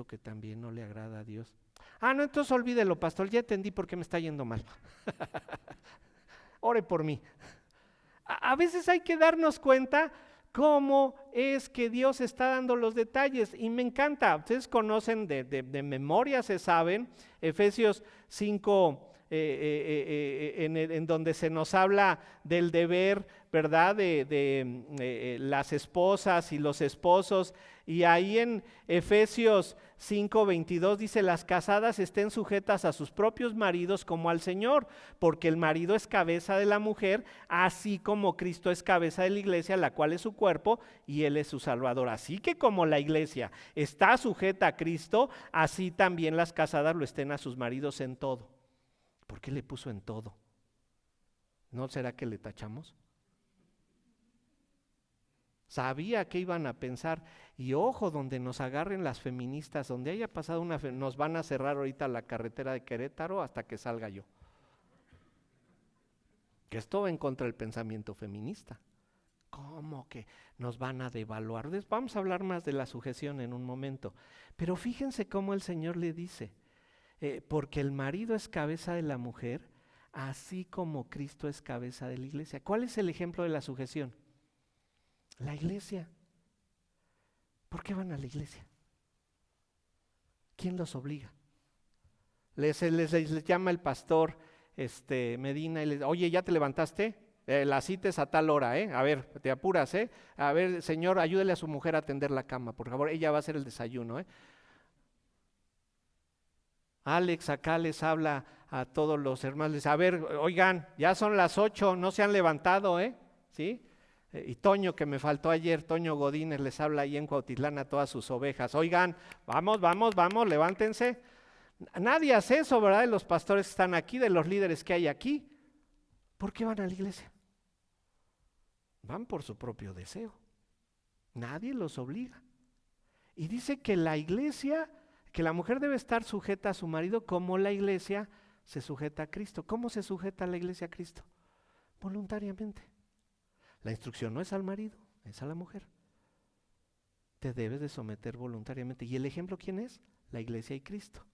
que también no le agrada a Dios. No, entonces olvídelo, pastor, ya entendí por qué me está yendo mal. Ore por mí. A veces hay que darnos cuenta cómo es que Dios está dando los detalles, y me encanta. Ustedes conocen de memoria, se saben, Efesios 5, en donde se nos habla del deber, ¿verdad? De las esposas y los esposos, y ahí en Efesios 5:22 dice: las casadas estén sujetas a sus propios maridos como al Señor, porque el marido es cabeza de la mujer, así como Cristo es cabeza de la iglesia, la cual es su cuerpo, y Él es su Salvador. Así que como la iglesia está sujeta a Cristo, así también las casadas lo estén a sus maridos en todo. ¿Por qué le puso en todo? ¿No será que le tachamos? Sabía que iban a pensar, y ojo, donde nos agarren las feministas, donde haya pasado nos van a cerrar ahorita la carretera de Querétaro hasta que salga yo. Que esto va en contra del pensamiento feminista. ¿Cómo que nos van a devaluar? Vamos a hablar más de la sujeción en un momento. Pero fíjense cómo el Señor le dice, porque el marido es cabeza de la mujer, así como Cristo es cabeza de la iglesia. ¿Cuál es el ejemplo de la sujeción? La iglesia. ¿Por qué van a la iglesia? ¿Quién los obliga? Les llama el pastor Medina y les dice: oye, ¿ya te levantaste? La cita es a tal hora, a ver, te apuras, a ver, señor, ayúdele a su mujer a tender la cama, por favor, ella va a hacer el desayuno, Alex acá les habla a todos los hermanos, les dice: a ver, oigan, ya son las 8, no se han levantado, ¿sí? Y Toño, que me faltó ayer, Toño Godínez, les habla ahí en Cuautitlán a todas sus ovejas: oigan, vamos, levántense. Nadie hace eso, ¿verdad? De los pastores que están aquí, de los líderes que hay aquí. ¿Por qué van a la iglesia? Van por su propio deseo. Nadie los obliga. Y dice que la iglesia, que la mujer debe estar sujeta a su marido como la iglesia se sujeta a Cristo. ¿Cómo se sujeta la iglesia a Cristo? Voluntariamente. La instrucción no es al marido, es a la mujer. Te debes de someter voluntariamente. ¿Y el ejemplo quién es? La iglesia y Cristo.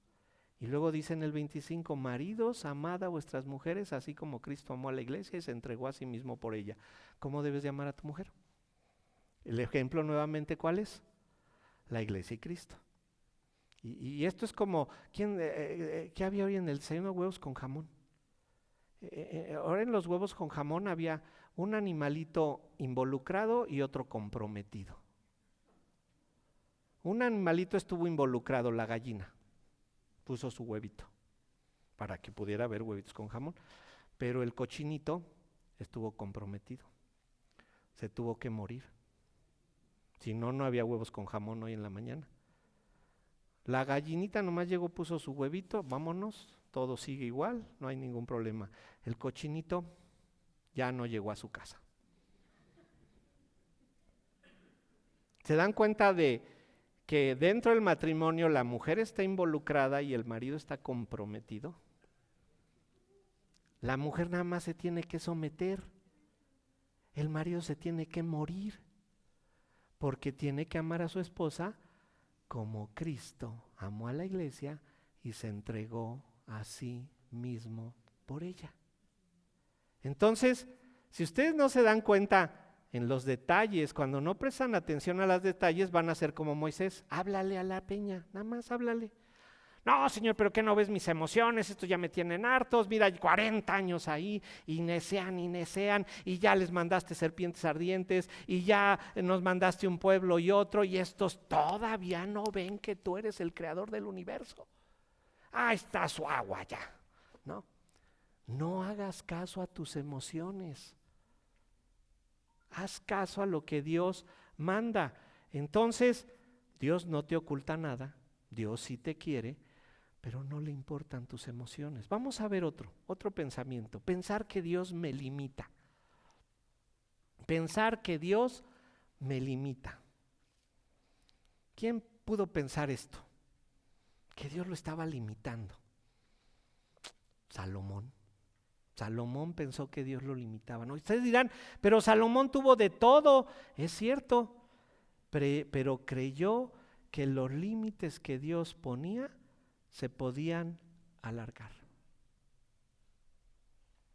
Y luego dice en el 25: maridos, amad a vuestras mujeres, así como Cristo amó a la iglesia y se entregó a sí mismo por ella. ¿Cómo debes de amar a tu mujer? El ejemplo nuevamente, ¿cuál es? La iglesia y Cristo. Y esto es como, ¿qué había hoy en el desayuno? Huevos con jamón. Ahora en los huevos con jamón había un animalito involucrado y otro comprometido. Un animalito estuvo involucrado, la gallina. Puso su huevito para que pudiera haber huevitos con jamón, pero el cochinito estuvo comprometido, se tuvo que morir, si no, no había huevos con jamón hoy en la mañana. La gallinita nomás llegó, puso su huevito, vámonos, todo sigue igual, no hay ningún problema. El cochinito ya no llegó a su casa. ¿Se dan cuenta de que dentro del matrimonio la mujer está involucrada y el marido está comprometido? La mujer nada más se tiene que someter. El marido se tiene que morir, porque tiene que amar a su esposa como Cristo amó a la iglesia y se entregó a sí mismo por ella. Entonces, si ustedes no se dan cuenta en los detalles, cuando no prestan atención a los detalles, van a ser como Moisés: háblale a la peña, nada más háblale. No, Señor, pero ¿qué no ves mis emociones? Esto ya me tienen hartos, mira, 40 años ahí, y necean, y ya les mandaste serpientes ardientes, y ya nos mandaste un pueblo y otro, y estos todavía no ven que tú eres el creador del universo. Ahí está su agua ya, ¿no? No hagas caso a tus emociones. Haz caso a lo que Dios manda. Entonces, Dios no te oculta nada, Dios sí te quiere, pero no le importan tus emociones. Vamos a ver otro pensamiento. Pensar que Dios me limita. Pensar que Dios me limita. ¿Quién pudo pensar esto? Que Dios lo estaba limitando. Salomón. Salomón pensó que Dios lo limitaba, ¿no? Ustedes dirán, pero Salomón tuvo de todo. Es cierto, pero creyó que los límites que Dios ponía se podían alargar.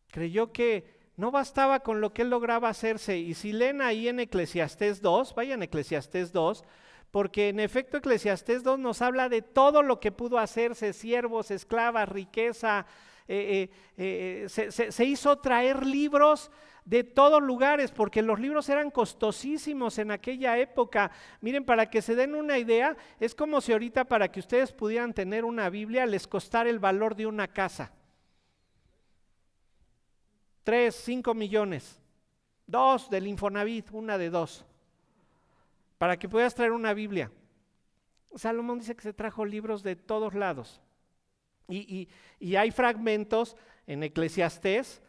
Creyó que no bastaba con lo que él lograba hacerse. Y si leen ahí en Eclesiastés 2, vayan a Eclesiastés 2, porque en efecto Eclesiastés 2 nos habla de todo lo que pudo hacerse: siervos, esclavas, riqueza. Se hizo traer libros de todos lugares, porque los libros eran costosísimos en aquella época. Miren, para que se den una idea, es como si ahorita, para que ustedes pudieran tener una Biblia, les costara el valor de una casa. 3, 5 millones. 2 del Infonavit, una de 2. Para que puedas traer una Biblia. Salomón dice que se trajo libros de todos lados. Y hay fragmentos en Eclesiastés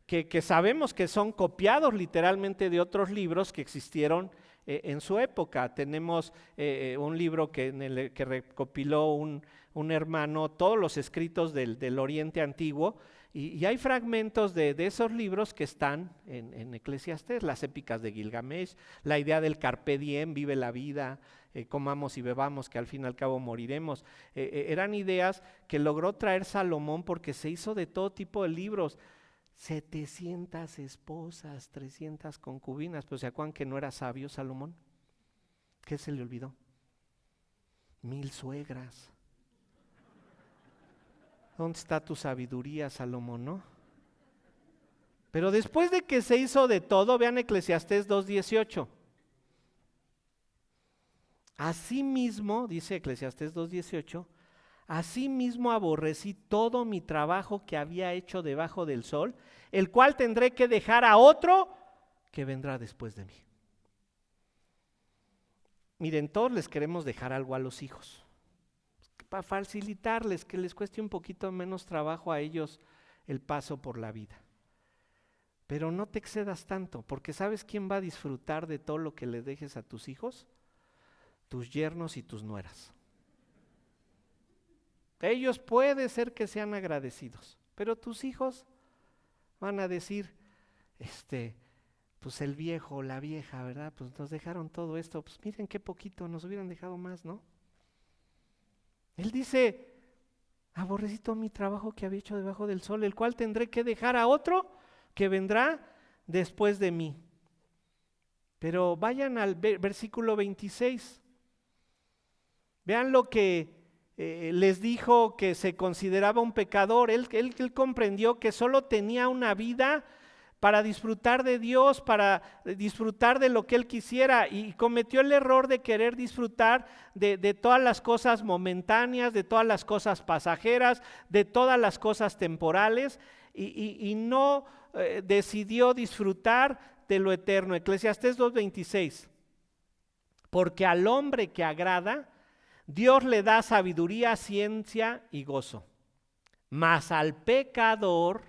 que sabemos que son copiados literalmente de otros libros que existieron en su época. Tenemos un libro que recopiló un hermano, todos los escritos del Oriente Antiguo, y hay fragmentos de esos libros que están en Eclesiastés: las épicas de Gilgamesh, la idea del carpe diem, vive la vida, comamos y bebamos, que al fin y al cabo moriremos. Eran ideas que logró traer Salomón, porque se hizo de todo tipo de libros. 700 esposas, 300 concubinas. Pero ¿se acuerdan que no era sabio Salomón? ¿Qué se le olvidó? 1000 suegras. ¿Dónde está tu sabiduría, Salomón, no? Pero después de que se hizo de todo, vean Eclesiastés 2:18. Asimismo, dice Eclesiastés 2:18, asimismo aborrecí todo mi trabajo que había hecho debajo del sol, el cual tendré que dejar a otro que vendrá después de mí. Miren, todos les queremos dejar algo a los hijos, para facilitarles, que les cueste un poquito menos trabajo a ellos el paso por la vida. Pero no te excedas tanto, porque ¿sabes quién va a disfrutar de todo lo que le dejes a tus hijos? Tus yernos y tus nueras. Ellos puede ser que sean agradecidos, pero tus hijos van a decir, pues el viejo o la vieja, ¿verdad? Pues nos dejaron todo esto, pues miren qué poquito, nos hubieran dejado más, ¿no? Él dice, aborrecí todo mi trabajo que había hecho debajo del sol, el cual tendré que dejar a otro que vendrá después de mí. Pero vayan al versículo 26. Vean lo que les dijo que se consideraba un pecador. Él comprendió que solo tenía una vida para disfrutar de Dios, para disfrutar de lo que él quisiera, y cometió el error de querer disfrutar de todas las cosas momentáneas, de todas las cosas pasajeras, de todas las cosas temporales, y no decidió disfrutar de lo eterno. Eclesiastés 2:26. Porque al hombre que agrada, Dios le da sabiduría, ciencia y gozo. Mas al pecador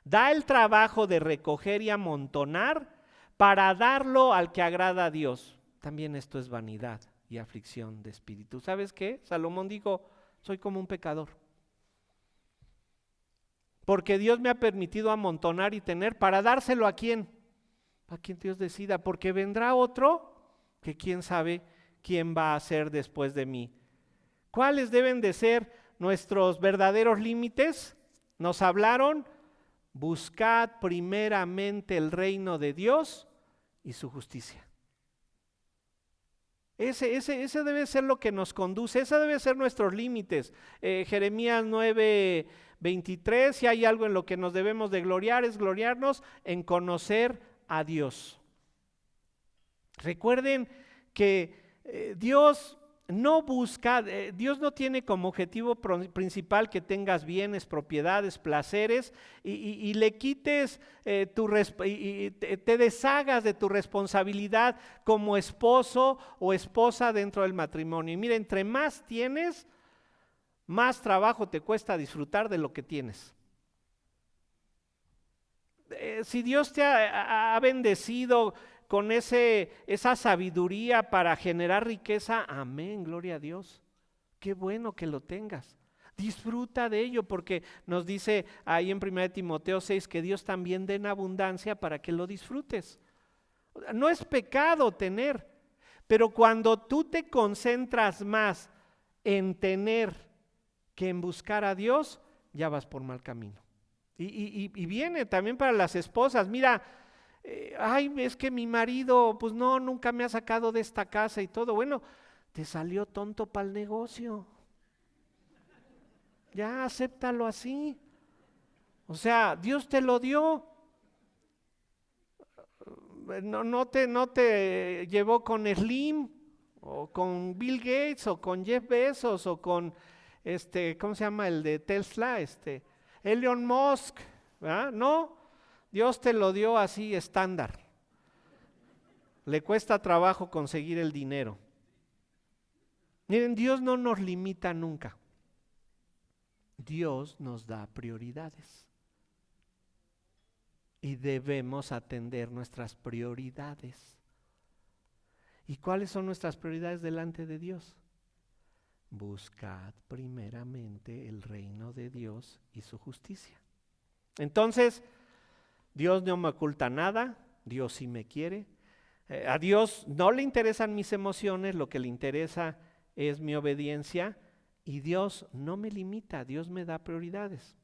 da el trabajo de recoger y amontonar para darlo al que agrada a Dios. También esto es vanidad y aflicción de espíritu. ¿Sabes qué? Salomón dijo, soy como un pecador. porque Dios me ha permitido amontonar y tener para dárselo a quién Dios decida, porque vendrá otro que quién sabe quién va a ser después de mí. ¿Cuáles deben de ser nuestros verdaderos límites? Nos hablaron: buscad primeramente el reino de Dios y su justicia. Ese debe ser lo que nos conduce, ese debe ser nuestros límites. Jeremías 9:23, si hay algo en lo que nos debemos de gloriar, es gloriarnos en conocer a Dios. Recuerden que Dios no busca, Dios no tiene como objetivo principal que tengas bienes, propiedades, placeres y le quites y te deshagas de tu responsabilidad como esposo o esposa dentro del matrimonio. Y mira, entre más tienes, más trabajo te cuesta disfrutar de lo que tienes. Si Dios te ha bendecido con esa sabiduría para generar riqueza, amén, gloria a Dios. Qué bueno que lo tengas. Disfruta de ello, porque nos dice ahí en 1 Timoteo 6 que Dios también da en abundancia para que lo disfrutes. No es pecado tener, pero cuando tú te concentras más en tener que en buscar a Dios, ya vas por mal camino. Y viene también para las esposas. Mira, ay, es que mi marido, pues no, nunca me ha sacado de esta casa y todo. Bueno, te salió tonto para el negocio. Ya, acéptalo así. O sea, Dios te lo dio. No te llevó con Slim, o con Bill Gates, o con Jeff Bezos, o con ¿cómo se llama el de Tesla? Elon Musk, ¿verdad? No, Dios te lo dio así estándar. Le cuesta trabajo conseguir el dinero. Miren, Dios no nos limita nunca. Dios nos da prioridades. Y debemos atender nuestras prioridades. ¿Y cuáles son nuestras prioridades delante de Dios? Buscad primeramente el reino de Dios y su justicia. Entonces, Dios no me oculta nada, Dios sí me quiere. A Dios no le interesan mis emociones, lo que le interesa es mi obediencia, y Dios no me limita, Dios me da prioridades.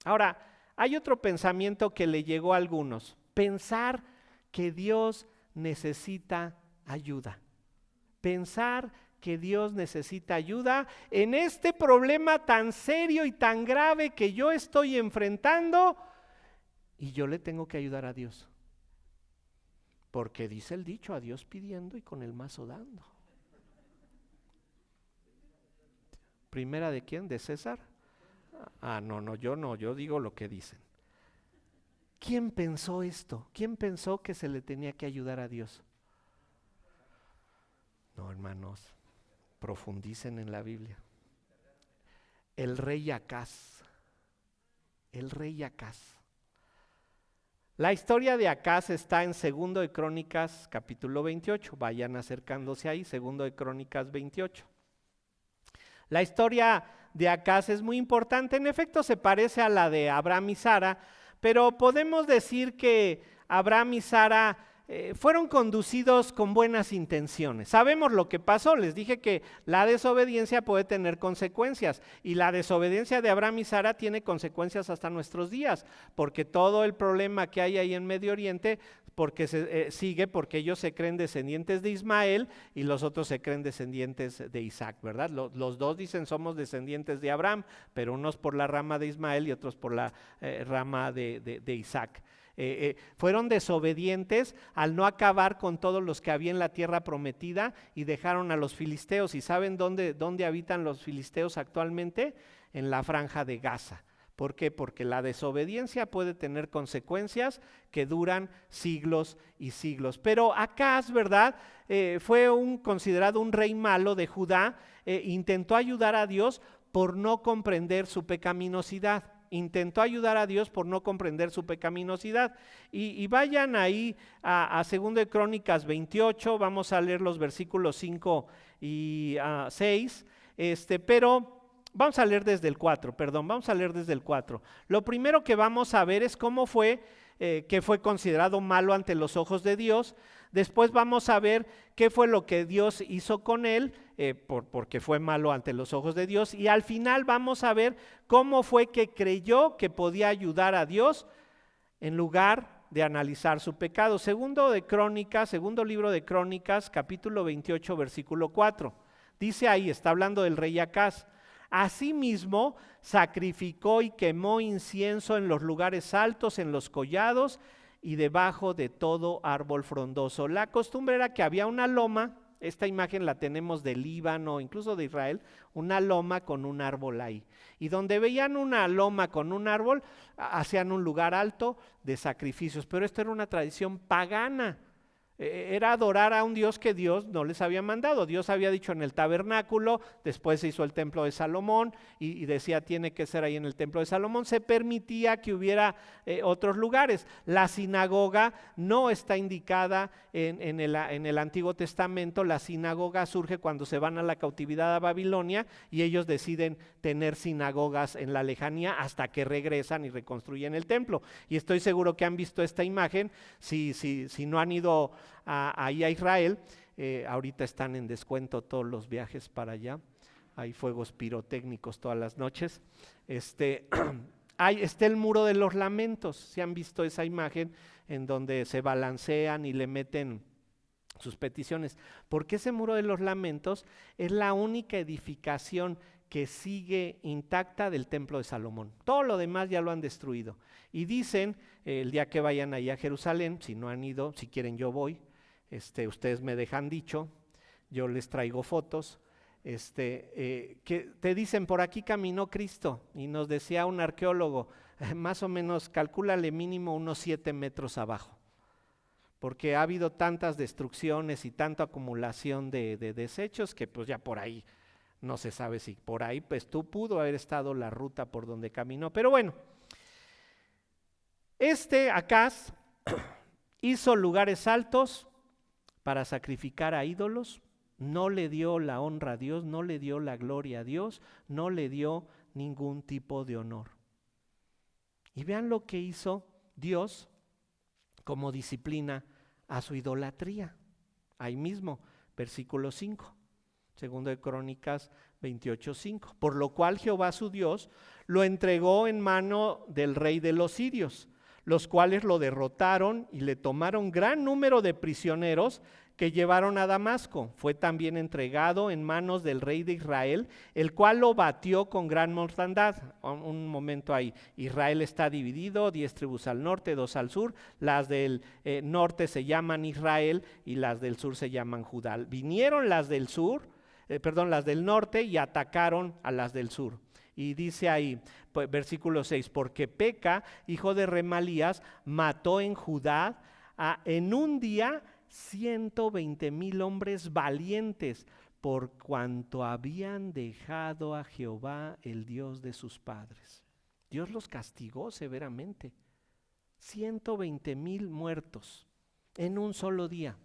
Ahora, hay otro pensamiento que le llegó a algunos: pensar que Dios necesita ayuda. Pensar que Dios necesita ayuda en este problema tan serio y tan grave que yo estoy enfrentando, y yo le tengo que ayudar a Dios. Porque dice el dicho: a Dios pidiendo y con el mazo dando. ¿Primera de quién? ¿De César? No, yo digo lo que dicen. ¿Quién pensó esto? ¿Quién pensó que se le tenía que ayudar a Dios? No, hermanos, profundicen en la Biblia. El rey Acaz. La historia de Acaz está en 2 de Crónicas capítulo 28. Vayan acercándose ahí, 2 de Crónicas 28. La historia de Acaz es muy importante. En efecto, se parece a la de Abraham y Sara, pero podemos decir que Abraham y Sara fueron conducidos con buenas intenciones. Sabemos lo que pasó. Les dije que la desobediencia puede tener consecuencias, y la desobediencia de Abraham y Sara tiene consecuencias hasta nuestros días, porque todo el problema que hay ahí en Medio Oriente porque sigue porque ellos se creen descendientes de Ismael y los otros se creen descendientes de Isaac, ¿verdad? Los dos dicen somos descendientes de Abraham, pero unos por la rama de Ismael y otros por la rama de Isaac. Fueron desobedientes al no acabar con todos los que había en la tierra prometida y dejaron a los filisteos. ¿Y saben dónde habitan los filisteos actualmente? En la franja de Gaza. ¿Por qué? Porque la desobediencia puede tener consecuencias que duran siglos y siglos. Pero Acaz, ¿verdad? Fue considerado un rey malo de Judá. Intentó ayudar a Dios por no comprender su pecaminosidad. Y vayan ahí a 2 de Crónicas 28, vamos a leer los versículos 5 y 6, pero Vamos a leer desde el 4, vamos a leer desde el 4. Lo primero que vamos a ver es cómo fue que fue considerado malo ante los ojos de Dios. Después vamos a ver qué fue lo que Dios hizo con él, porque fue malo ante los ojos de Dios. Y al final vamos a ver cómo fue que creyó que podía ayudar a Dios en lugar de analizar su pecado. Segundo libro de Crónicas, capítulo 28, versículo 4. Dice ahí, está hablando del rey Acaz. Asimismo, sacrificó y quemó incienso en los lugares altos, en los collados y debajo de todo árbol frondoso. La costumbre era que había una loma, esta imagen la tenemos del Líbano, incluso de Israel, una loma con un árbol ahí. Y donde veían una loma con un árbol, hacían un lugar alto de sacrificios. Pero esto era una tradición pagana. Era adorar a un Dios que Dios no les había mandado. Dios había dicho en el tabernáculo, después se hizo el templo de Salomón y decía tiene que ser ahí en el templo de Salomón. Se permitía que hubiera otros lugares. La sinagoga no está indicada en el Antiguo Testamento. La sinagoga surge cuando se van a la cautividad a Babilonia y ellos deciden tener sinagogas en la lejanía hasta que regresan y reconstruyen el templo. Y estoy seguro que han visto esta imagen. Si no han ido ahí a Israel, ahorita están en descuento todos los viajes para allá, hay fuegos pirotécnicos todas las noches. Ahí está el muro de los lamentos, si han visto esa imagen en donde se balancean y le meten sus peticiones, porque ese muro de los lamentos es la única edificación que sigue intacta del templo de Salomón. Todo lo demás ya lo han destruido. Y dicen, el día que vayan ahí a Jerusalén, si no han ido, si quieren yo voy, ustedes me dejan dicho, yo les traigo fotos, que te dicen por aquí caminó Cristo, y nos decía un arqueólogo, más o menos calcúlale mínimo unos 7 metros abajo, porque ha habido tantas destrucciones y tanta acumulación de desechos que pues ya por ahí no se sabe si por ahí pues pudo haber estado la ruta por donde caminó. Pero bueno, Acaz hizo lugares altos para sacrificar a ídolos, no le dio la honra a Dios, no le dio la gloria a Dios, no le dio ningún tipo de honor. Y vean lo que hizo Dios como disciplina a su idolatría. Ahí mismo, versículo 5. Segundo de Crónicas 28:5. Por lo cual Jehová su Dios lo entregó en mano del rey de los sirios, los cuales lo derrotaron y le tomaron gran número de prisioneros que llevaron a Damasco. Fue también entregado en manos del rey de Israel, el cual lo batió con gran mortandad. Un momento ahí, Israel está dividido, 10 tribus al norte, 2 al sur. Las del norte se llaman Israel y las del sur se llaman Judá. Vinieron las del las del norte y atacaron a las del sur. Y dice ahí, versículo 6, porque Peca, hijo de Remalías, mató en Judá en un día 120,000 hombres valientes, por cuanto habían dejado a Jehová, el Dios de sus padres. Dios los castigó severamente. 120,000 muertos en un solo día.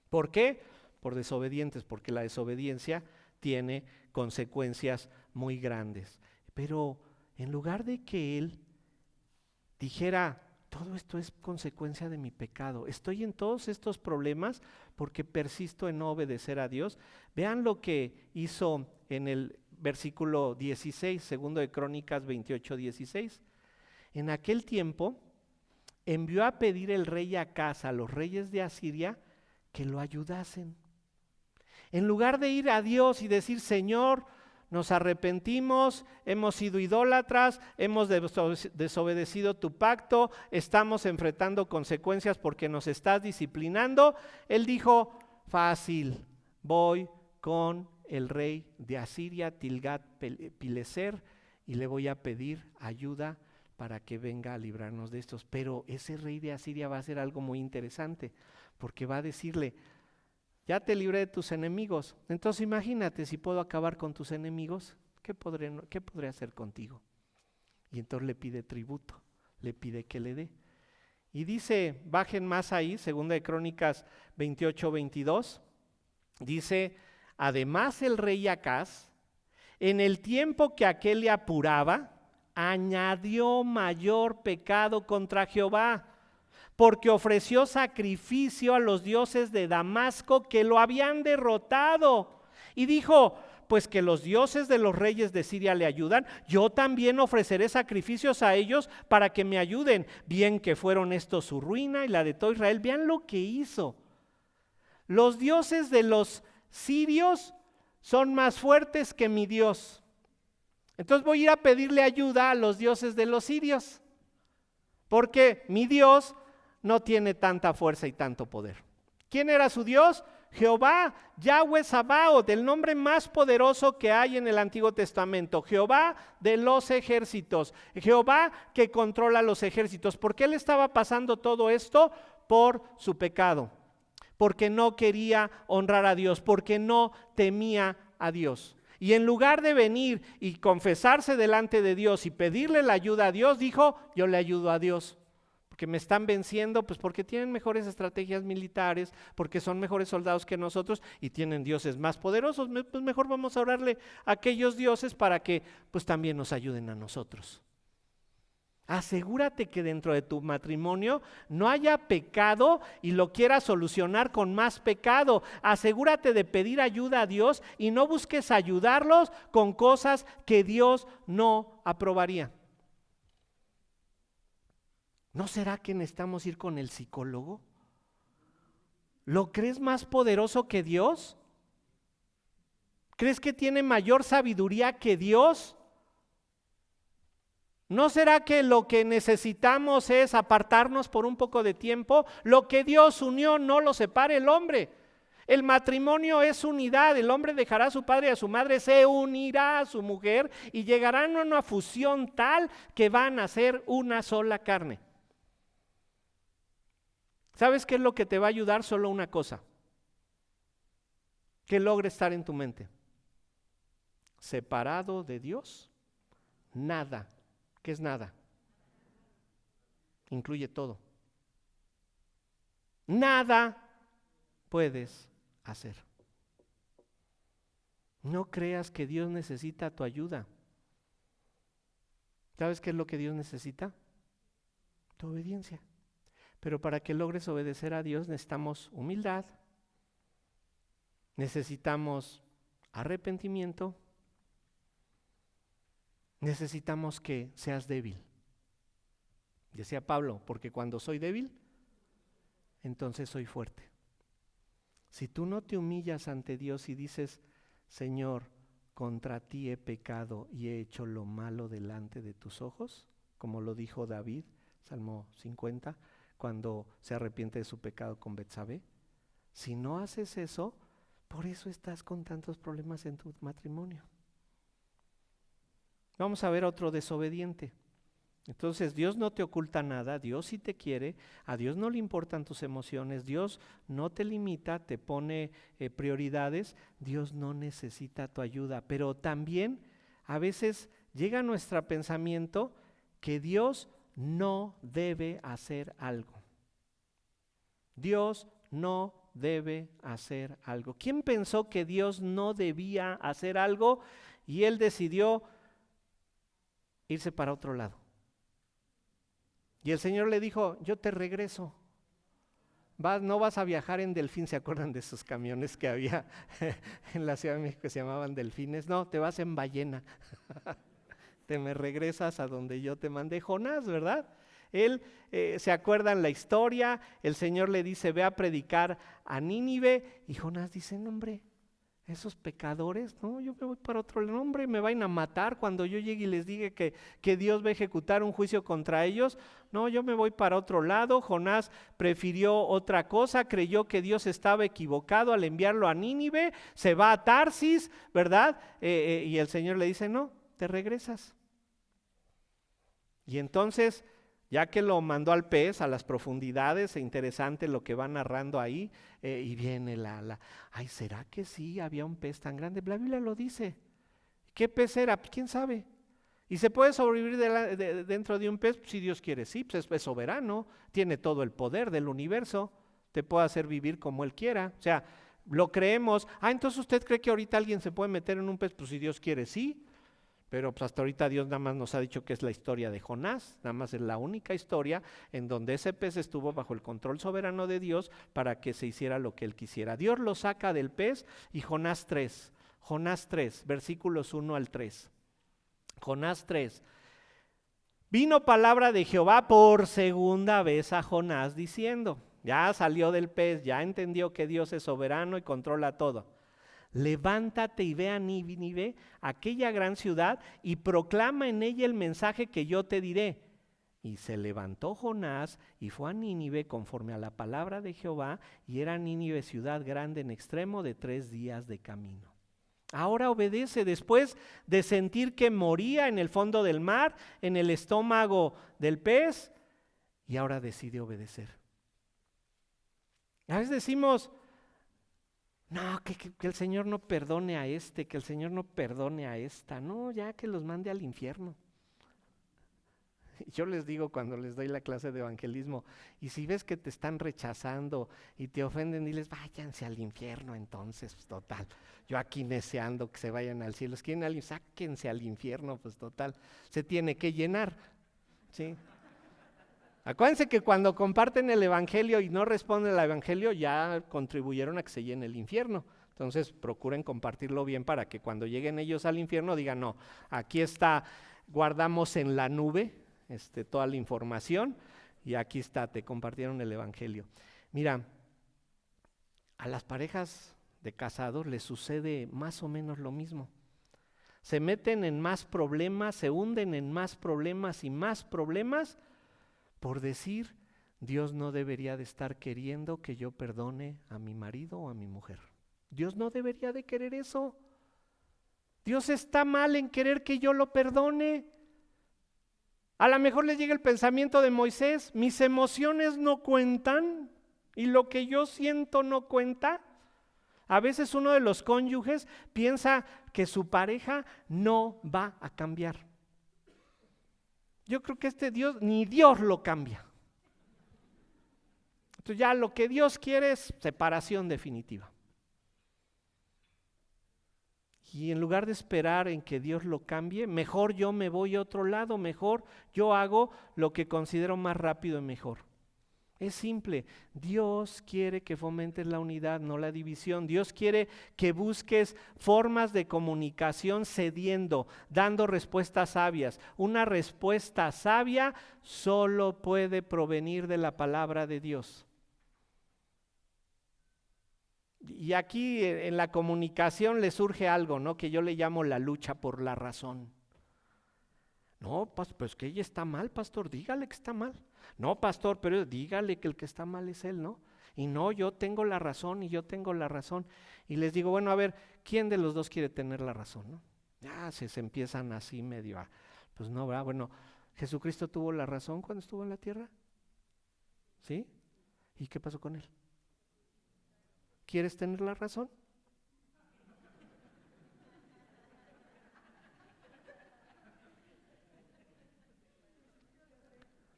¿Por qué? Por desobedientes, porque la desobediencia tiene consecuencias muy grandes. Pero en lugar de que él dijera, todo esto es consecuencia de mi pecado, estoy en todos estos problemas porque persisto en no obedecer a Dios, vean lo que hizo en el versículo 16, segundo de Crónicas 28:16. En aquel tiempo envió a pedir el rey Acaz a los reyes de Asiria que lo ayudasen. En lugar de ir a Dios y decir, Señor, nos arrepentimos, hemos sido idólatras, hemos desobedecido tu pacto, estamos enfrentando consecuencias porque nos estás disciplinando, él dijo, fácil, voy con el rey de Asiria, Tilgat-Pileser, y le voy a pedir ayuda para que venga a librarnos de estos. Pero ese rey de Asiria va a hacer algo muy interesante, porque va a decirle, ya te libré de tus enemigos, entonces imagínate si puedo acabar con tus enemigos, ¿qué podré hacer contigo? Y entonces le pide tributo, le pide que le dé. Y dice, bajen más ahí, segunda de Crónicas 28:22, dice, además el rey Acaz en el tiempo que aquel le apuraba, añadió mayor pecado contra Jehová, porque ofreció sacrificio a los dioses de Damasco que lo habían derrotado. Y dijo, pues que los dioses de los reyes de Siria le ayudan, yo también ofreceré sacrificios a ellos para que me ayuden. Bien que fueron estos su ruina y la de todo Israel. Vean lo que hizo. Los dioses de los sirios son más fuertes que mi Dios. Entonces voy a ir a pedirle ayuda a los dioses de los sirios, porque mi Dios no tiene tanta fuerza y tanto poder. ¿Quién era su Dios? Jehová, Yahweh Sabaoth, el nombre más poderoso que hay en el Antiguo Testamento. Jehová de los ejércitos, Jehová que controla los ejércitos. ¿Por qué le estaba pasando todo esto? Por su pecado, porque no quería honrar a Dios, porque no temía a Dios. Y en lugar de venir y confesarse delante de Dios y pedirle la ayuda a Dios, dijo, yo le ayudo a Dios. Porque me están venciendo, pues porque tienen mejores estrategias militares, porque son mejores soldados que nosotros y tienen dioses más poderosos. Pues mejor vamos a orarle a aquellos dioses para que pues también nos ayuden a nosotros. Asegúrate que dentro de tu matrimonio no haya pecado y lo quieras solucionar con más pecado. Asegúrate de pedir ayuda a Dios y no busques ayudarlos con cosas que Dios no aprobaría. ¿No será que necesitamos ir con el psicólogo? ¿Lo crees más poderoso que Dios? ¿Crees que tiene mayor sabiduría que Dios? ¿No será que lo que necesitamos es apartarnos por un poco de tiempo? Lo que Dios unió no lo separe el hombre. El matrimonio es unidad. El hombre dejará a su padre y a su madre, se unirá a su mujer y llegarán a una fusión tal que van a ser una sola carne. ¿Sabes qué es lo que te va a ayudar? Solo una cosa, que logre estar en tu mente. Separado de Dios, nada. ¿Qué es nada? Incluye todo. Nada puedes hacer. No creas que Dios necesita tu ayuda. ¿Sabes qué es lo que Dios necesita? Tu obediencia. Pero para que logres obedecer a Dios necesitamos humildad, necesitamos arrepentimiento, necesitamos que seas débil. Decía Pablo, porque cuando soy débil, entonces soy fuerte. Si tú no te humillas ante Dios y dices, Señor, contra ti he pecado y he hecho lo malo delante de tus ojos, como lo dijo David, Salmo 50, cuando se arrepiente de su pecado con Betsabé. Si no haces eso, por eso estás con tantos problemas en tu matrimonio. Vamos a ver otro desobediente. Entonces Dios no te oculta nada, Dios sí te quiere, a Dios no le importan tus emociones, Dios no te limita, te pone prioridades, Dios no necesita tu ayuda, pero también a veces llega a nuestro pensamiento que Dios no debe hacer algo. Dios no debe hacer algo. ¿Quién pensó que Dios no debía hacer algo y él decidió irse para otro lado? Y el Señor le dijo, yo te regreso. No vas a viajar en delfín. ¿Se acuerdan de esos camiones que había en la Ciudad de México que se llamaban delfines? No, te vas en ballena. Te me regresas a donde yo te mandé. Jonás, ¿verdad? Él, ¿se acuerdan la historia? El Señor le dice, ve a predicar a Nínive. Y Jonás dice, no hombre, esos pecadores, no, yo me voy para otro lado, hombre, me van a matar cuando yo llegue y les diga que Dios va a ejecutar un juicio contra ellos. No, yo me voy para otro lado. Jonás prefirió otra cosa, creyó que Dios estaba equivocado al enviarlo a Nínive, se va a Tarsis, ¿verdad? Y el Señor le dice, no, te regresas. Y entonces, ya que lo mandó al pez, a las profundidades, interesante lo que va narrando ahí, y viene ay, ¿será que sí había un pez tan grande? La Biblia lo dice. ¿Qué pez era? Pues, ¿quién sabe? ¿Y se puede sobrevivir dentro de un pez? Pues, si Dios quiere, sí, pues es soberano, tiene todo el poder del universo, te puede hacer vivir como Él quiera. O sea, lo creemos. Entonces ¿usted cree que ahorita alguien se puede meter en un pez? Pues si Dios quiere, sí. Pero pues hasta ahorita Dios nada más nos ha dicho que es la historia de Jonás, nada más es la única historia en donde ese pez estuvo bajo el control soberano de Dios para que se hiciera lo que él quisiera. Dios lo saca del pez y Jonás 3, versículos 1 al 3. Jonás 3. Vino palabra de Jehová por segunda vez a Jonás diciendo, ya salió del pez, ya entendió que Dios es soberano y controla todo. Levántate y ve a Nínive, aquella gran ciudad, y proclama en ella el mensaje que yo te diré. Y se levantó Jonás y fue a Nínive conforme a la palabra de Jehová, y era Nínive ciudad grande en extremo de 3 días de camino. Ahora obedece después de sentir que moría en el fondo del mar, en el estómago del pez, y ahora decide obedecer. A veces decimos, no, que el Señor no perdone a este, que el Señor no perdone a esta. No, ya que los mande al infierno. Yo les digo cuando les doy la clase de evangelismo, y si ves que te están rechazando y te ofenden, diles, váyanse al infierno entonces, pues total. Yo aquí neceando que se vayan al cielo. Si quieren alguien, sáquense al infierno, pues total. Se tiene que llenar, ¿sí? Acuérdense que cuando comparten el evangelio y no responden al evangelio, ya contribuyeron a que se llene el infierno. Entonces procuren compartirlo bien para que cuando lleguen ellos al infierno digan, no, aquí está, guardamos en la nube toda la información y aquí está, te compartieron el evangelio. Mira, a las parejas de casados les sucede más o menos lo mismo. Se meten en más problemas, se hunden en más problemas y más problemas, por decir, Dios no debería de estar queriendo que yo perdone a mi marido o a mi mujer. Dios no debería de querer eso. Dios está mal en querer que yo lo perdone. A lo mejor les llega el pensamiento de Moisés, mis emociones no cuentan y lo que yo siento no cuenta. A veces uno de los cónyuges piensa que su pareja no va a cambiar. Yo creo que Dios, ni Dios lo cambia. Entonces ya lo que Dios quiere es separación definitiva. Y en lugar de esperar en que Dios lo cambie, mejor yo me voy a otro lado, mejor yo hago lo que considero más rápido y mejor. Es simple, Dios quiere que fomentes la unidad, no la división. Dios quiere que busques formas de comunicación cediendo, dando respuestas sabias. Una respuesta sabia solo puede provenir de la palabra de Dios. Y aquí en la comunicación le surge algo, ¿no? Que yo le llamo la lucha por la razón. No, pues que ella está mal, pastor, dígale que está mal. No, pastor, pero dígale que el que está mal es él, ¿no? Y no, yo tengo la razón y yo tengo la razón. Y les digo, bueno, a ver, ¿quién de los dos quiere tener la razón, no? Ya se empiezan así medio pues no, ¿verdad? Bueno, ¿Jesucristo tuvo la razón cuando estuvo en la tierra? ¿Sí? ¿Y qué pasó con él? ¿Quieres tener la razón?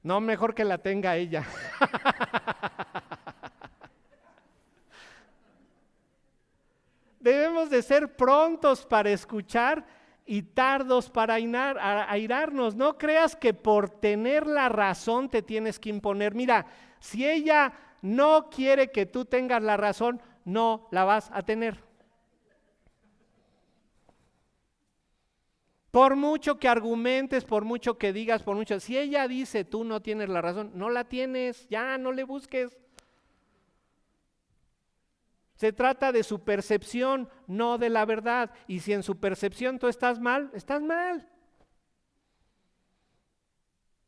No, mejor que la tenga ella. Debemos de ser prontos para escuchar y tardos para airarnos. No creas que por tener la razón te tienes que imponer. Mira, si ella no quiere que tú tengas la razón, no la vas a tener. Por mucho que argumentes, por mucho que digas, si ella dice tú no tienes la razón, no la tienes, ya no le busques. Se trata de su percepción, no de la verdad. Y si en su percepción tú estás mal, estás mal.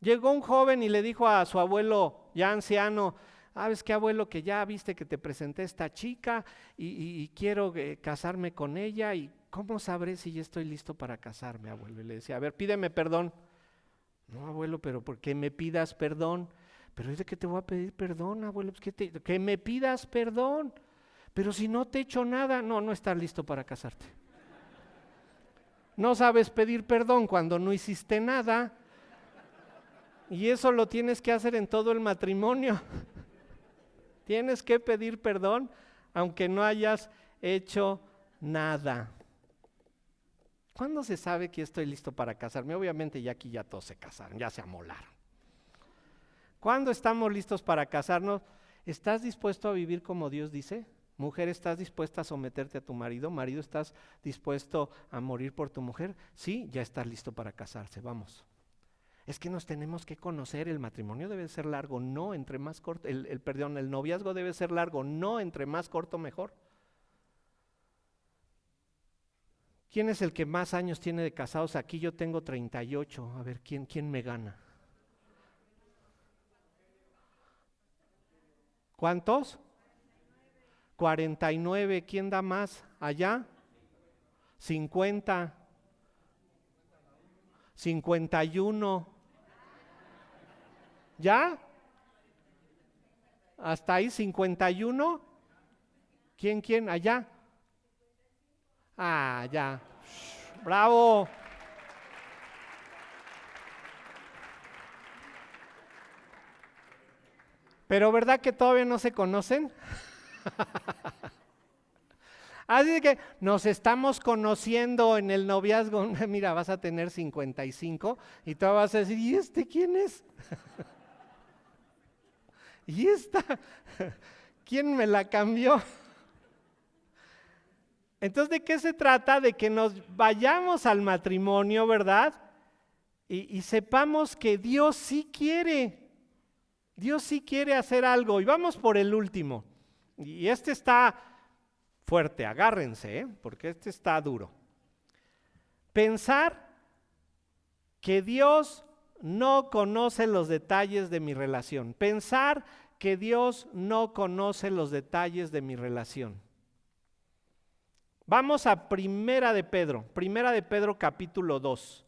Llegó un joven y le dijo a su abuelo ya anciano, ¿sabes qué, abuelo? Que ya viste que te presenté esta chica y quiero casarme con ella y ¿cómo sabré si ya estoy listo para casarme, abuelo? Y le decía, a ver, pídeme perdón. No, abuelo, pero ¿por qué me pidas perdón? Pero es de que te voy a pedir perdón, abuelo, pues que me pidas perdón. Pero si no te he hecho nada, no estás listo para casarte. No sabes pedir perdón cuando no hiciste nada. Y eso lo tienes que hacer en todo el matrimonio. Tienes que pedir perdón aunque no hayas hecho nada. ¿Cuándo se sabe que estoy listo para casarme? Obviamente ya aquí ya todos se casaron, ya se amolaron. ¿Cuándo estamos listos para casarnos? ¿Estás dispuesto a vivir como Dios dice? Mujer, ¿estás dispuesta a someterte a tu marido? Marido, ¿estás dispuesto a morir por tu mujer? Sí, ya estás listo para casarse, vamos. Es que nos tenemos que conocer, el matrimonio debe ser largo, no entre más corto, el noviazgo debe ser largo, no entre más corto mejor. ¿Quién es el que más años tiene de casados aquí? Yo tengo 38, a ver, ¿quién me gana? ¿Cuántos? 49, ¿quién da más? ¿Allá? 50, 51. ¿Ya? ¿Hasta ahí 51? ¿Quién? ¿Allá? Ah, ya. Bravo. Pero ¿verdad que todavía no se conocen? Así que nos estamos conociendo en el noviazgo. Mira, vas a tener 55 y tú vas a decir, ¿y este quién es? ¿Y esta? ¿Quién me la cambió? Entonces, ¿de qué se trata? De que nos vayamos al matrimonio, ¿verdad? Y sepamos que Dios sí quiere hacer algo. Y vamos por el último. Y este está fuerte, agárrense, porque este está duro. Pensar que Dios no conoce los detalles de mi relación. Pensar que Dios no conoce los detalles de mi relación. Vamos a Primera de Pedro capítulo 2.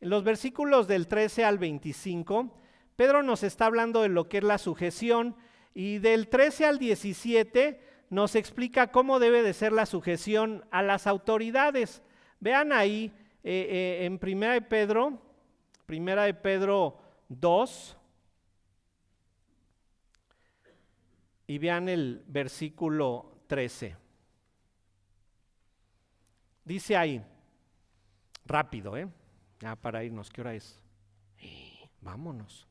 En los versículos del 13 al 25, Pedro nos está hablando de lo que es la sujeción y del 13 al 17 nos explica cómo debe de ser la sujeción a las autoridades. Vean ahí en Primera de Pedro 2 y vean el versículo 13. Dice ahí, rápido, ya para irnos, ¿qué hora es? Vámonos.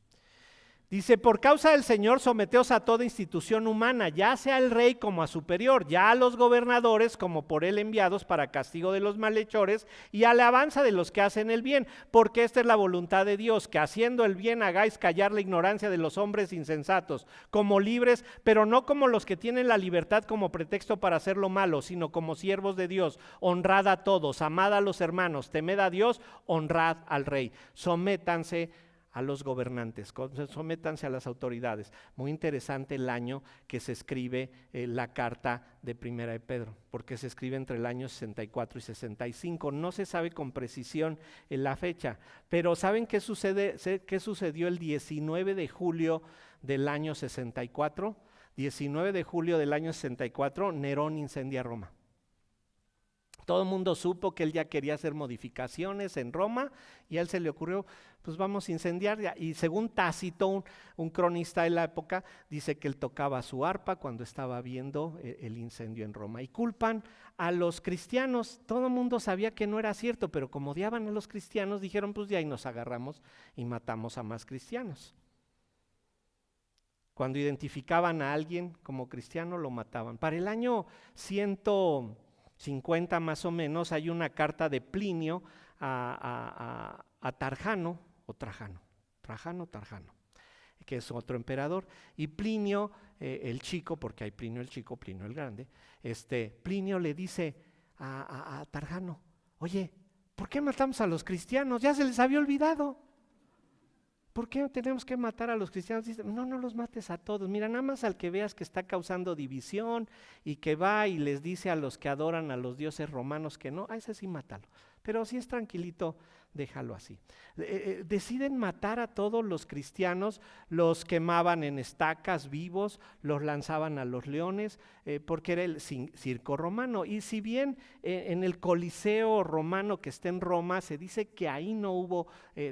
Dice, por causa del Señor, someteos a toda institución humana, ya sea el rey como a superior, ya a los gobernadores como por él enviados para castigo de los malhechores y alabanza de los que hacen el bien, porque esta es la voluntad de Dios, que haciendo el bien hagáis callar la ignorancia de los hombres insensatos, como libres, pero no como los que tienen la libertad como pretexto para hacer lo malo, sino como siervos de Dios. Honrad a todos, amad a los hermanos, temed a Dios, honrad al rey. Sométanse a los gobernantes, sométanse a las autoridades. Muy interesante el año que se escribe la carta de Primera de Pedro, porque se escribe entre el año 64 y 65. No se sabe con precisión la fecha, pero ¿saben qué sucedió el 19 de julio del año 64? 19 de julio del año 64, Nerón incendia Roma. Todo el mundo supo que él ya quería hacer modificaciones en Roma y a él se le ocurrió, pues vamos a incendiar. Y según Tácito, un cronista de la época, dice que él tocaba su arpa cuando estaba viendo el incendio en Roma. Y culpan a los cristianos. Todo el mundo sabía que no era cierto, pero como odiaban a los cristianos, dijeron, pues de ahí nos agarramos y matamos a más cristianos. Cuando identificaban a alguien como cristiano, lo mataban. Para el año 150 más o menos, hay una carta de Plinio a Tarjano, Trajano, que es otro emperador, y Plinio el chico, porque hay Plinio el chico, Plinio el grande, Plinio le dice a Tarjano, oye, ¿por qué matamos a los cristianos? Ya se les había olvidado. ¿Por qué tenemos que matar a los cristianos? Dice, no los mates a todos. Mira, nada más al que veas que está causando división y que va y les dice a los que adoran a los dioses romanos que no, a ese sí mátalo. Pero si es tranquilito, déjalo así. Deciden matar a todos los cristianos, los quemaban en estacas vivos, los lanzaban a los leones, porque era el circo romano. Y si bien en el Coliseo romano que está en Roma, se dice que ahí no hubo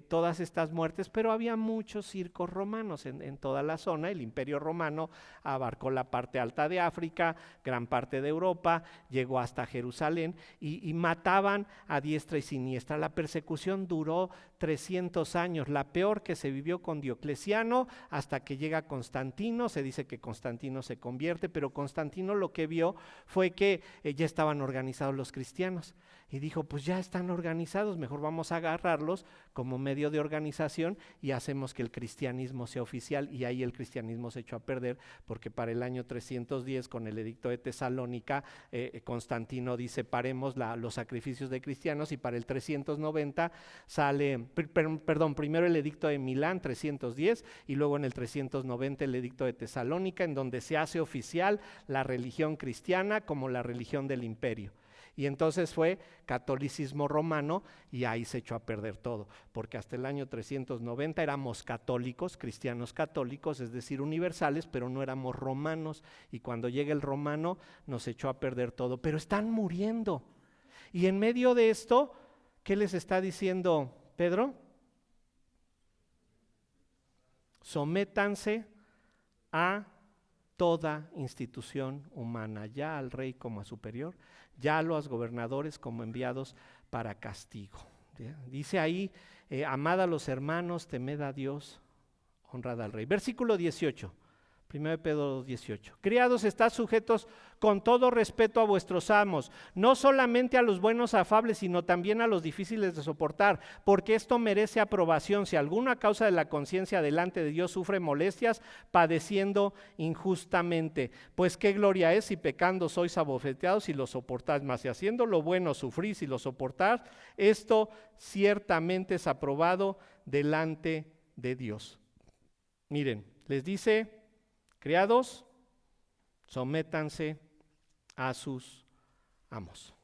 todas estas muertes, pero había muchos circos romanos en toda la zona. El Imperio Romano abarcó la parte alta de África, gran parte de Europa, llegó hasta Jerusalén y mataban a diestra y siniestra. La persecución duró 300 años, la peor que se vivió con Diocleciano, hasta que llega Constantino. Se dice que Constantino se convierte, pero Constantino lo que vio fue que ya estaban organizados los cristianos y dijo, pues ya están organizados, mejor vamos a agarrarlos como medio de organización y hacemos que el cristianismo sea oficial. Y ahí el cristianismo se echó a perder, porque para el año 310, con el edicto de Tesalónica, Constantino dice, paremos los sacrificios de cristianos, y para el 390 sale, primero el edicto de Milán, 310, y luego en el 390 el edicto de Tesalónica, en donde se hace oficial la religión cristiana como la religión del imperio. Y entonces fue catolicismo romano, y ahí se echó a perder todo, porque hasta el año 390 éramos católicos, cristianos católicos, es decir, universales, pero no éramos romanos, y cuando llega el romano nos echó a perder todo. Pero están muriendo, y en medio de esto, ¿qué les está diciendo Pedro? Sométanse a toda institución humana, ya al rey como a superior, ya a los gobernadores como enviados para castigo. Dice ahí, amad a los hermanos, temed a Dios, honrad al rey. Versículo 18. 1 Pedro 18. Criados, estad sujetos con todo respeto a vuestros amos, no solamente a los buenos afables, sino también a los difíciles de soportar, porque esto merece aprobación. Si alguno a causa de la conciencia delante de Dios sufre molestias, padeciendo injustamente, pues qué gloria es si pecando sois abofeteados y lo soportáis, mas si haciendo lo bueno sufrís y lo soportáis, esto ciertamente es aprobado delante de Dios. Miren, les dice: criados, sométanse a sus amos.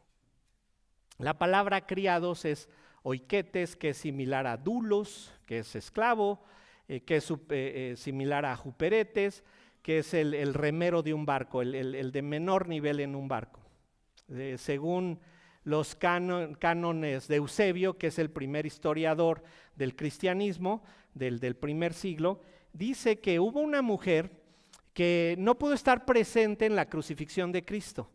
La palabra criados es oiketes, que es similar a dulos, que es esclavo, que es similar a juperetes, que es el remero de un barco, el de menor nivel en un barco. Según los cánones de Eusebio, que es el primer historiador del cristianismo, del primer siglo, dice que hubo una mujer que no pudo estar presente en la crucifixión de Cristo.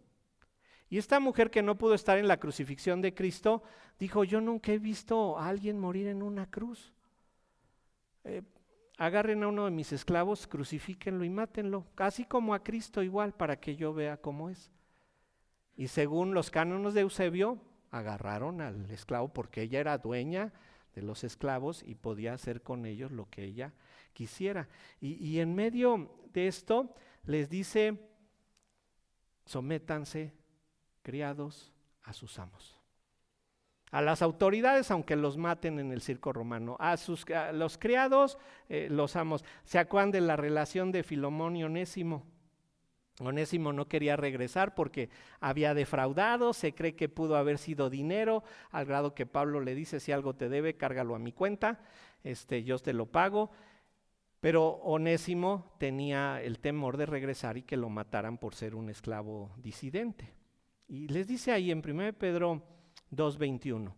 Y esta mujer que no pudo estar en la crucifixión de Cristo dijo: yo nunca he visto a alguien morir en una cruz. Agarren a uno de mis esclavos, crucifíquenlo y mátenlo, así como a Cristo igual, para que yo vea cómo es. Y según los cánones de Eusebio, agarraron al esclavo porque ella era dueña de los esclavos y podía hacer con ellos lo que ella quisiera. Y en medio de esto les dice: sométanse, criados, a sus amos. A las autoridades, aunque los maten en el circo romano, a los criados, los amos. ¿Se acuerdan de la relación de Filemón y Onésimo? Onésimo no quería regresar porque había defraudado, se cree que pudo haber sido dinero, al grado que Pablo le dice: si algo te debe, cárgalo a mi cuenta, yo te lo pago. Pero Onésimo tenía el temor de regresar y que lo mataran por ser un esclavo disidente. Y les dice ahí en 1 Pedro 2:21: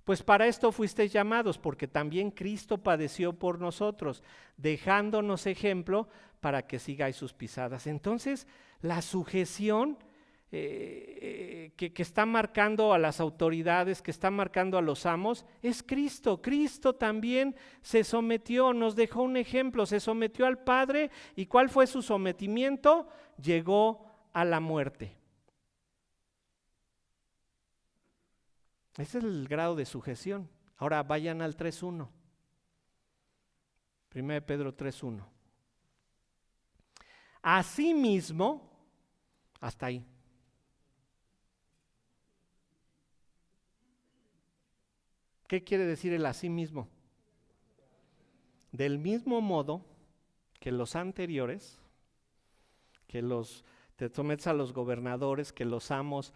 pues para esto fuisteis llamados, porque también Cristo padeció por nosotros, dejándonos ejemplo para que sigáis sus pisadas. Entonces, la sujeción que está marcando a las autoridades, que está marcando a los amos, es Cristo. Cristo también se sometió, nos dejó un ejemplo, se sometió al Padre. ¿Y cuál fue su sometimiento? Llegó a la muerte. Ese es el grado de sujeción. Ahora vayan al 3:1. 1 Pedro 3:1. Asimismo, hasta ahí. ¿Qué quiere decir el asimismo? Del mismo modo que los anteriores, que los te sometes a los gobernadores, que los amos,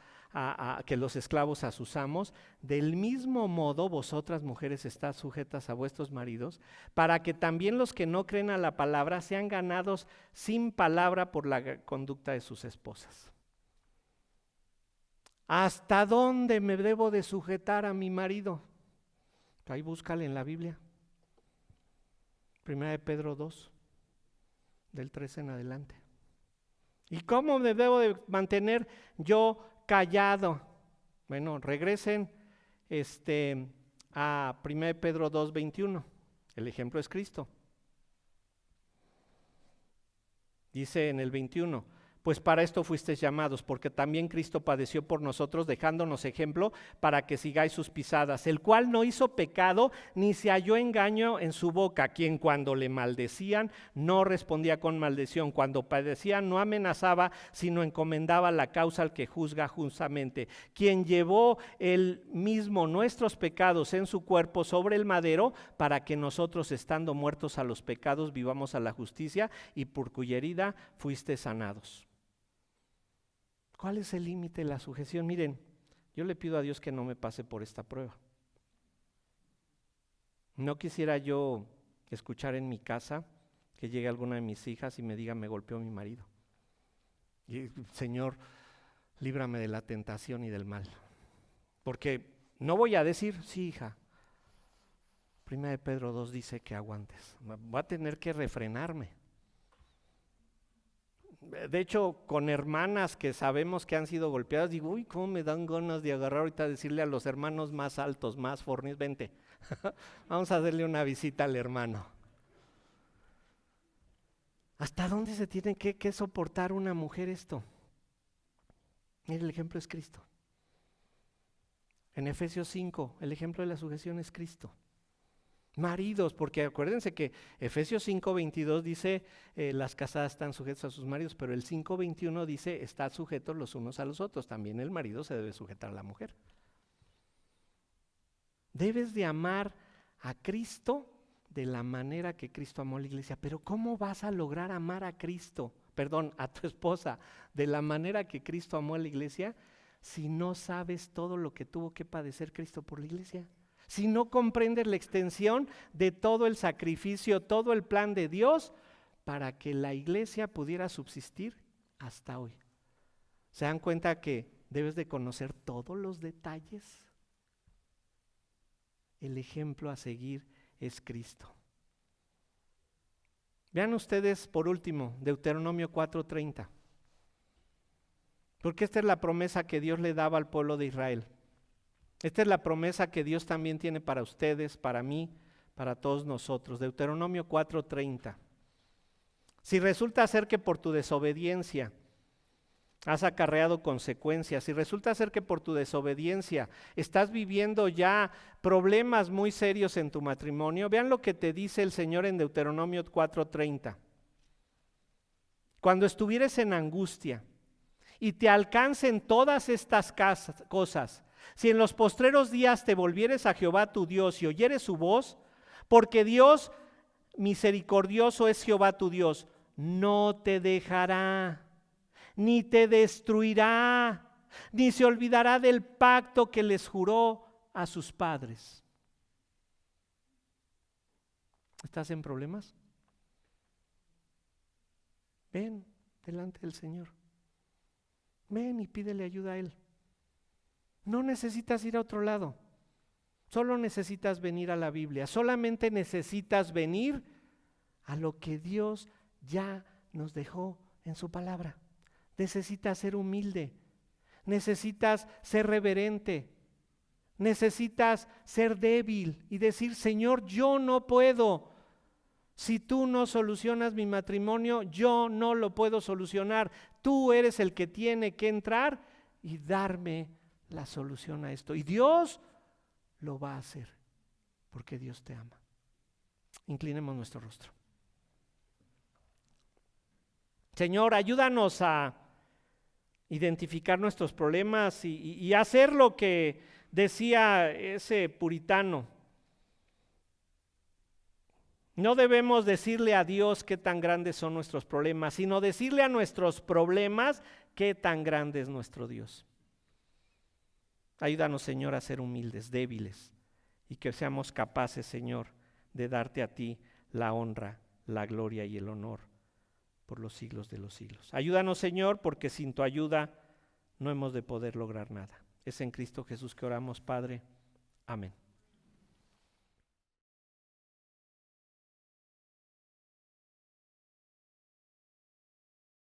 que los esclavos a sus amos. Del mismo modo, vosotras mujeres estás sujetas a vuestros maridos, para que también los que no creen a la palabra sean ganados sin palabra por la conducta de sus esposas. ¿Hasta dónde me debo de sujetar a mi marido? Ahí búscale en la Biblia. 1 Pedro 2, del 13 en adelante. ¿Y cómo me debo de mantener yo callado? Bueno, regresen a 1 Pedro 2, 21. El ejemplo es Cristo. Dice en el 21, pues para esto fuisteis llamados, porque también Cristo padeció por nosotros, dejándonos ejemplo para que sigáis sus pisadas, el cual no hizo pecado, ni se halló engaño en su boca, quien cuando le maldecían no respondía con maldición, cuando padecían no amenazaba, sino encomendaba la causa al que juzga justamente, quien llevó él mismo nuestros pecados en su cuerpo sobre el madero, para que nosotros, estando muertos a los pecados, vivamos a la justicia, y por cuya herida fuiste sanados. ¿Cuál es el límite de la sujeción? Miren, yo le pido a Dios que no me pase por esta prueba. No quisiera yo escuchar en mi casa que llegue alguna de mis hijas y me diga, me golpeó mi marido. Y, Señor, líbrame de la tentación y del mal. Porque no voy a decir, sí, hija. 1 Pedro 2 dice que aguantes. Voy a tener que refrenarme. De hecho, con hermanas que sabemos que han sido golpeadas, digo, uy, cómo me dan ganas de agarrar ahorita a decirle a los hermanos más altos, más fornidos, vente, vamos a hacerle una visita al hermano. ¿Hasta dónde se tiene que soportar una mujer esto? Mire, el ejemplo es Cristo. En Efesios 5, el ejemplo de la sujeción es Cristo. Maridos, porque acuérdense que Efesios 5:22 dice las casadas están sujetas a sus maridos, pero el 5:21 dice están sujetos los unos a los otros. También el marido se debe sujetar a la mujer. Debes de amar a Cristo de la manera que Cristo amó a la iglesia. Pero ¿cómo vas a lograr amar a Cristo? Perdón, a tu esposa, de la manera que Cristo amó a la iglesia, si no sabes todo lo que tuvo que padecer Cristo por la iglesia. Si no comprendes la extensión de todo el sacrificio, todo el plan de Dios para que la iglesia pudiera subsistir hasta hoy. ¿Se dan cuenta que debes de conocer todos los detalles? El ejemplo a seguir es Cristo. Vean ustedes por último Deuteronomio 4:30. Porque esta es la promesa que Dios le daba al pueblo de Israel. Esta es la promesa que Dios también tiene para ustedes, para mí, para todos nosotros. Deuteronomio 4:30. Si resulta ser que por tu desobediencia has acarreado consecuencias, si resulta ser que por tu desobediencia estás viviendo ya problemas muy serios en tu matrimonio, vean lo que te dice el Señor en Deuteronomio 4:30. Cuando estuvieres en angustia y te alcancen todas estas cosas, si en los postreros días te volvieres a Jehová tu Dios y oyeres su voz, porque Dios misericordioso es Jehová tu Dios, no te dejará, ni te destruirá, ni se olvidará del pacto que les juró a sus padres. ¿Estás en problemas? Ven delante del Señor. Ven y pídele ayuda a Él. No necesitas ir a otro lado, solo necesitas venir a la Biblia, solamente necesitas venir a lo que Dios ya nos dejó en su palabra. Necesitas ser humilde, necesitas ser reverente, necesitas ser débil y decir, Señor, yo no puedo. Si tú no solucionas mi matrimonio, yo no lo puedo solucionar. Tú eres el que tiene que entrar y darme la solución a esto. Y Dios lo va a hacer, porque Dios te ama. Inclinemos nuestro rostro. Señor, ayúdanos a identificar nuestros problemas y hacer lo que decía ese puritano. No debemos decirle a Dios qué tan grandes son nuestros problemas, sino decirle a nuestros problemas qué tan grande es nuestro Dios. Ayúdanos, Señor, a ser humildes, débiles, y que seamos capaces, Señor, de darte a ti la honra, la gloria y el honor por los siglos de los siglos. Ayúdanos, Señor, porque sin tu ayuda no hemos de poder lograr nada. Es en Cristo Jesús que oramos, Padre. Amén.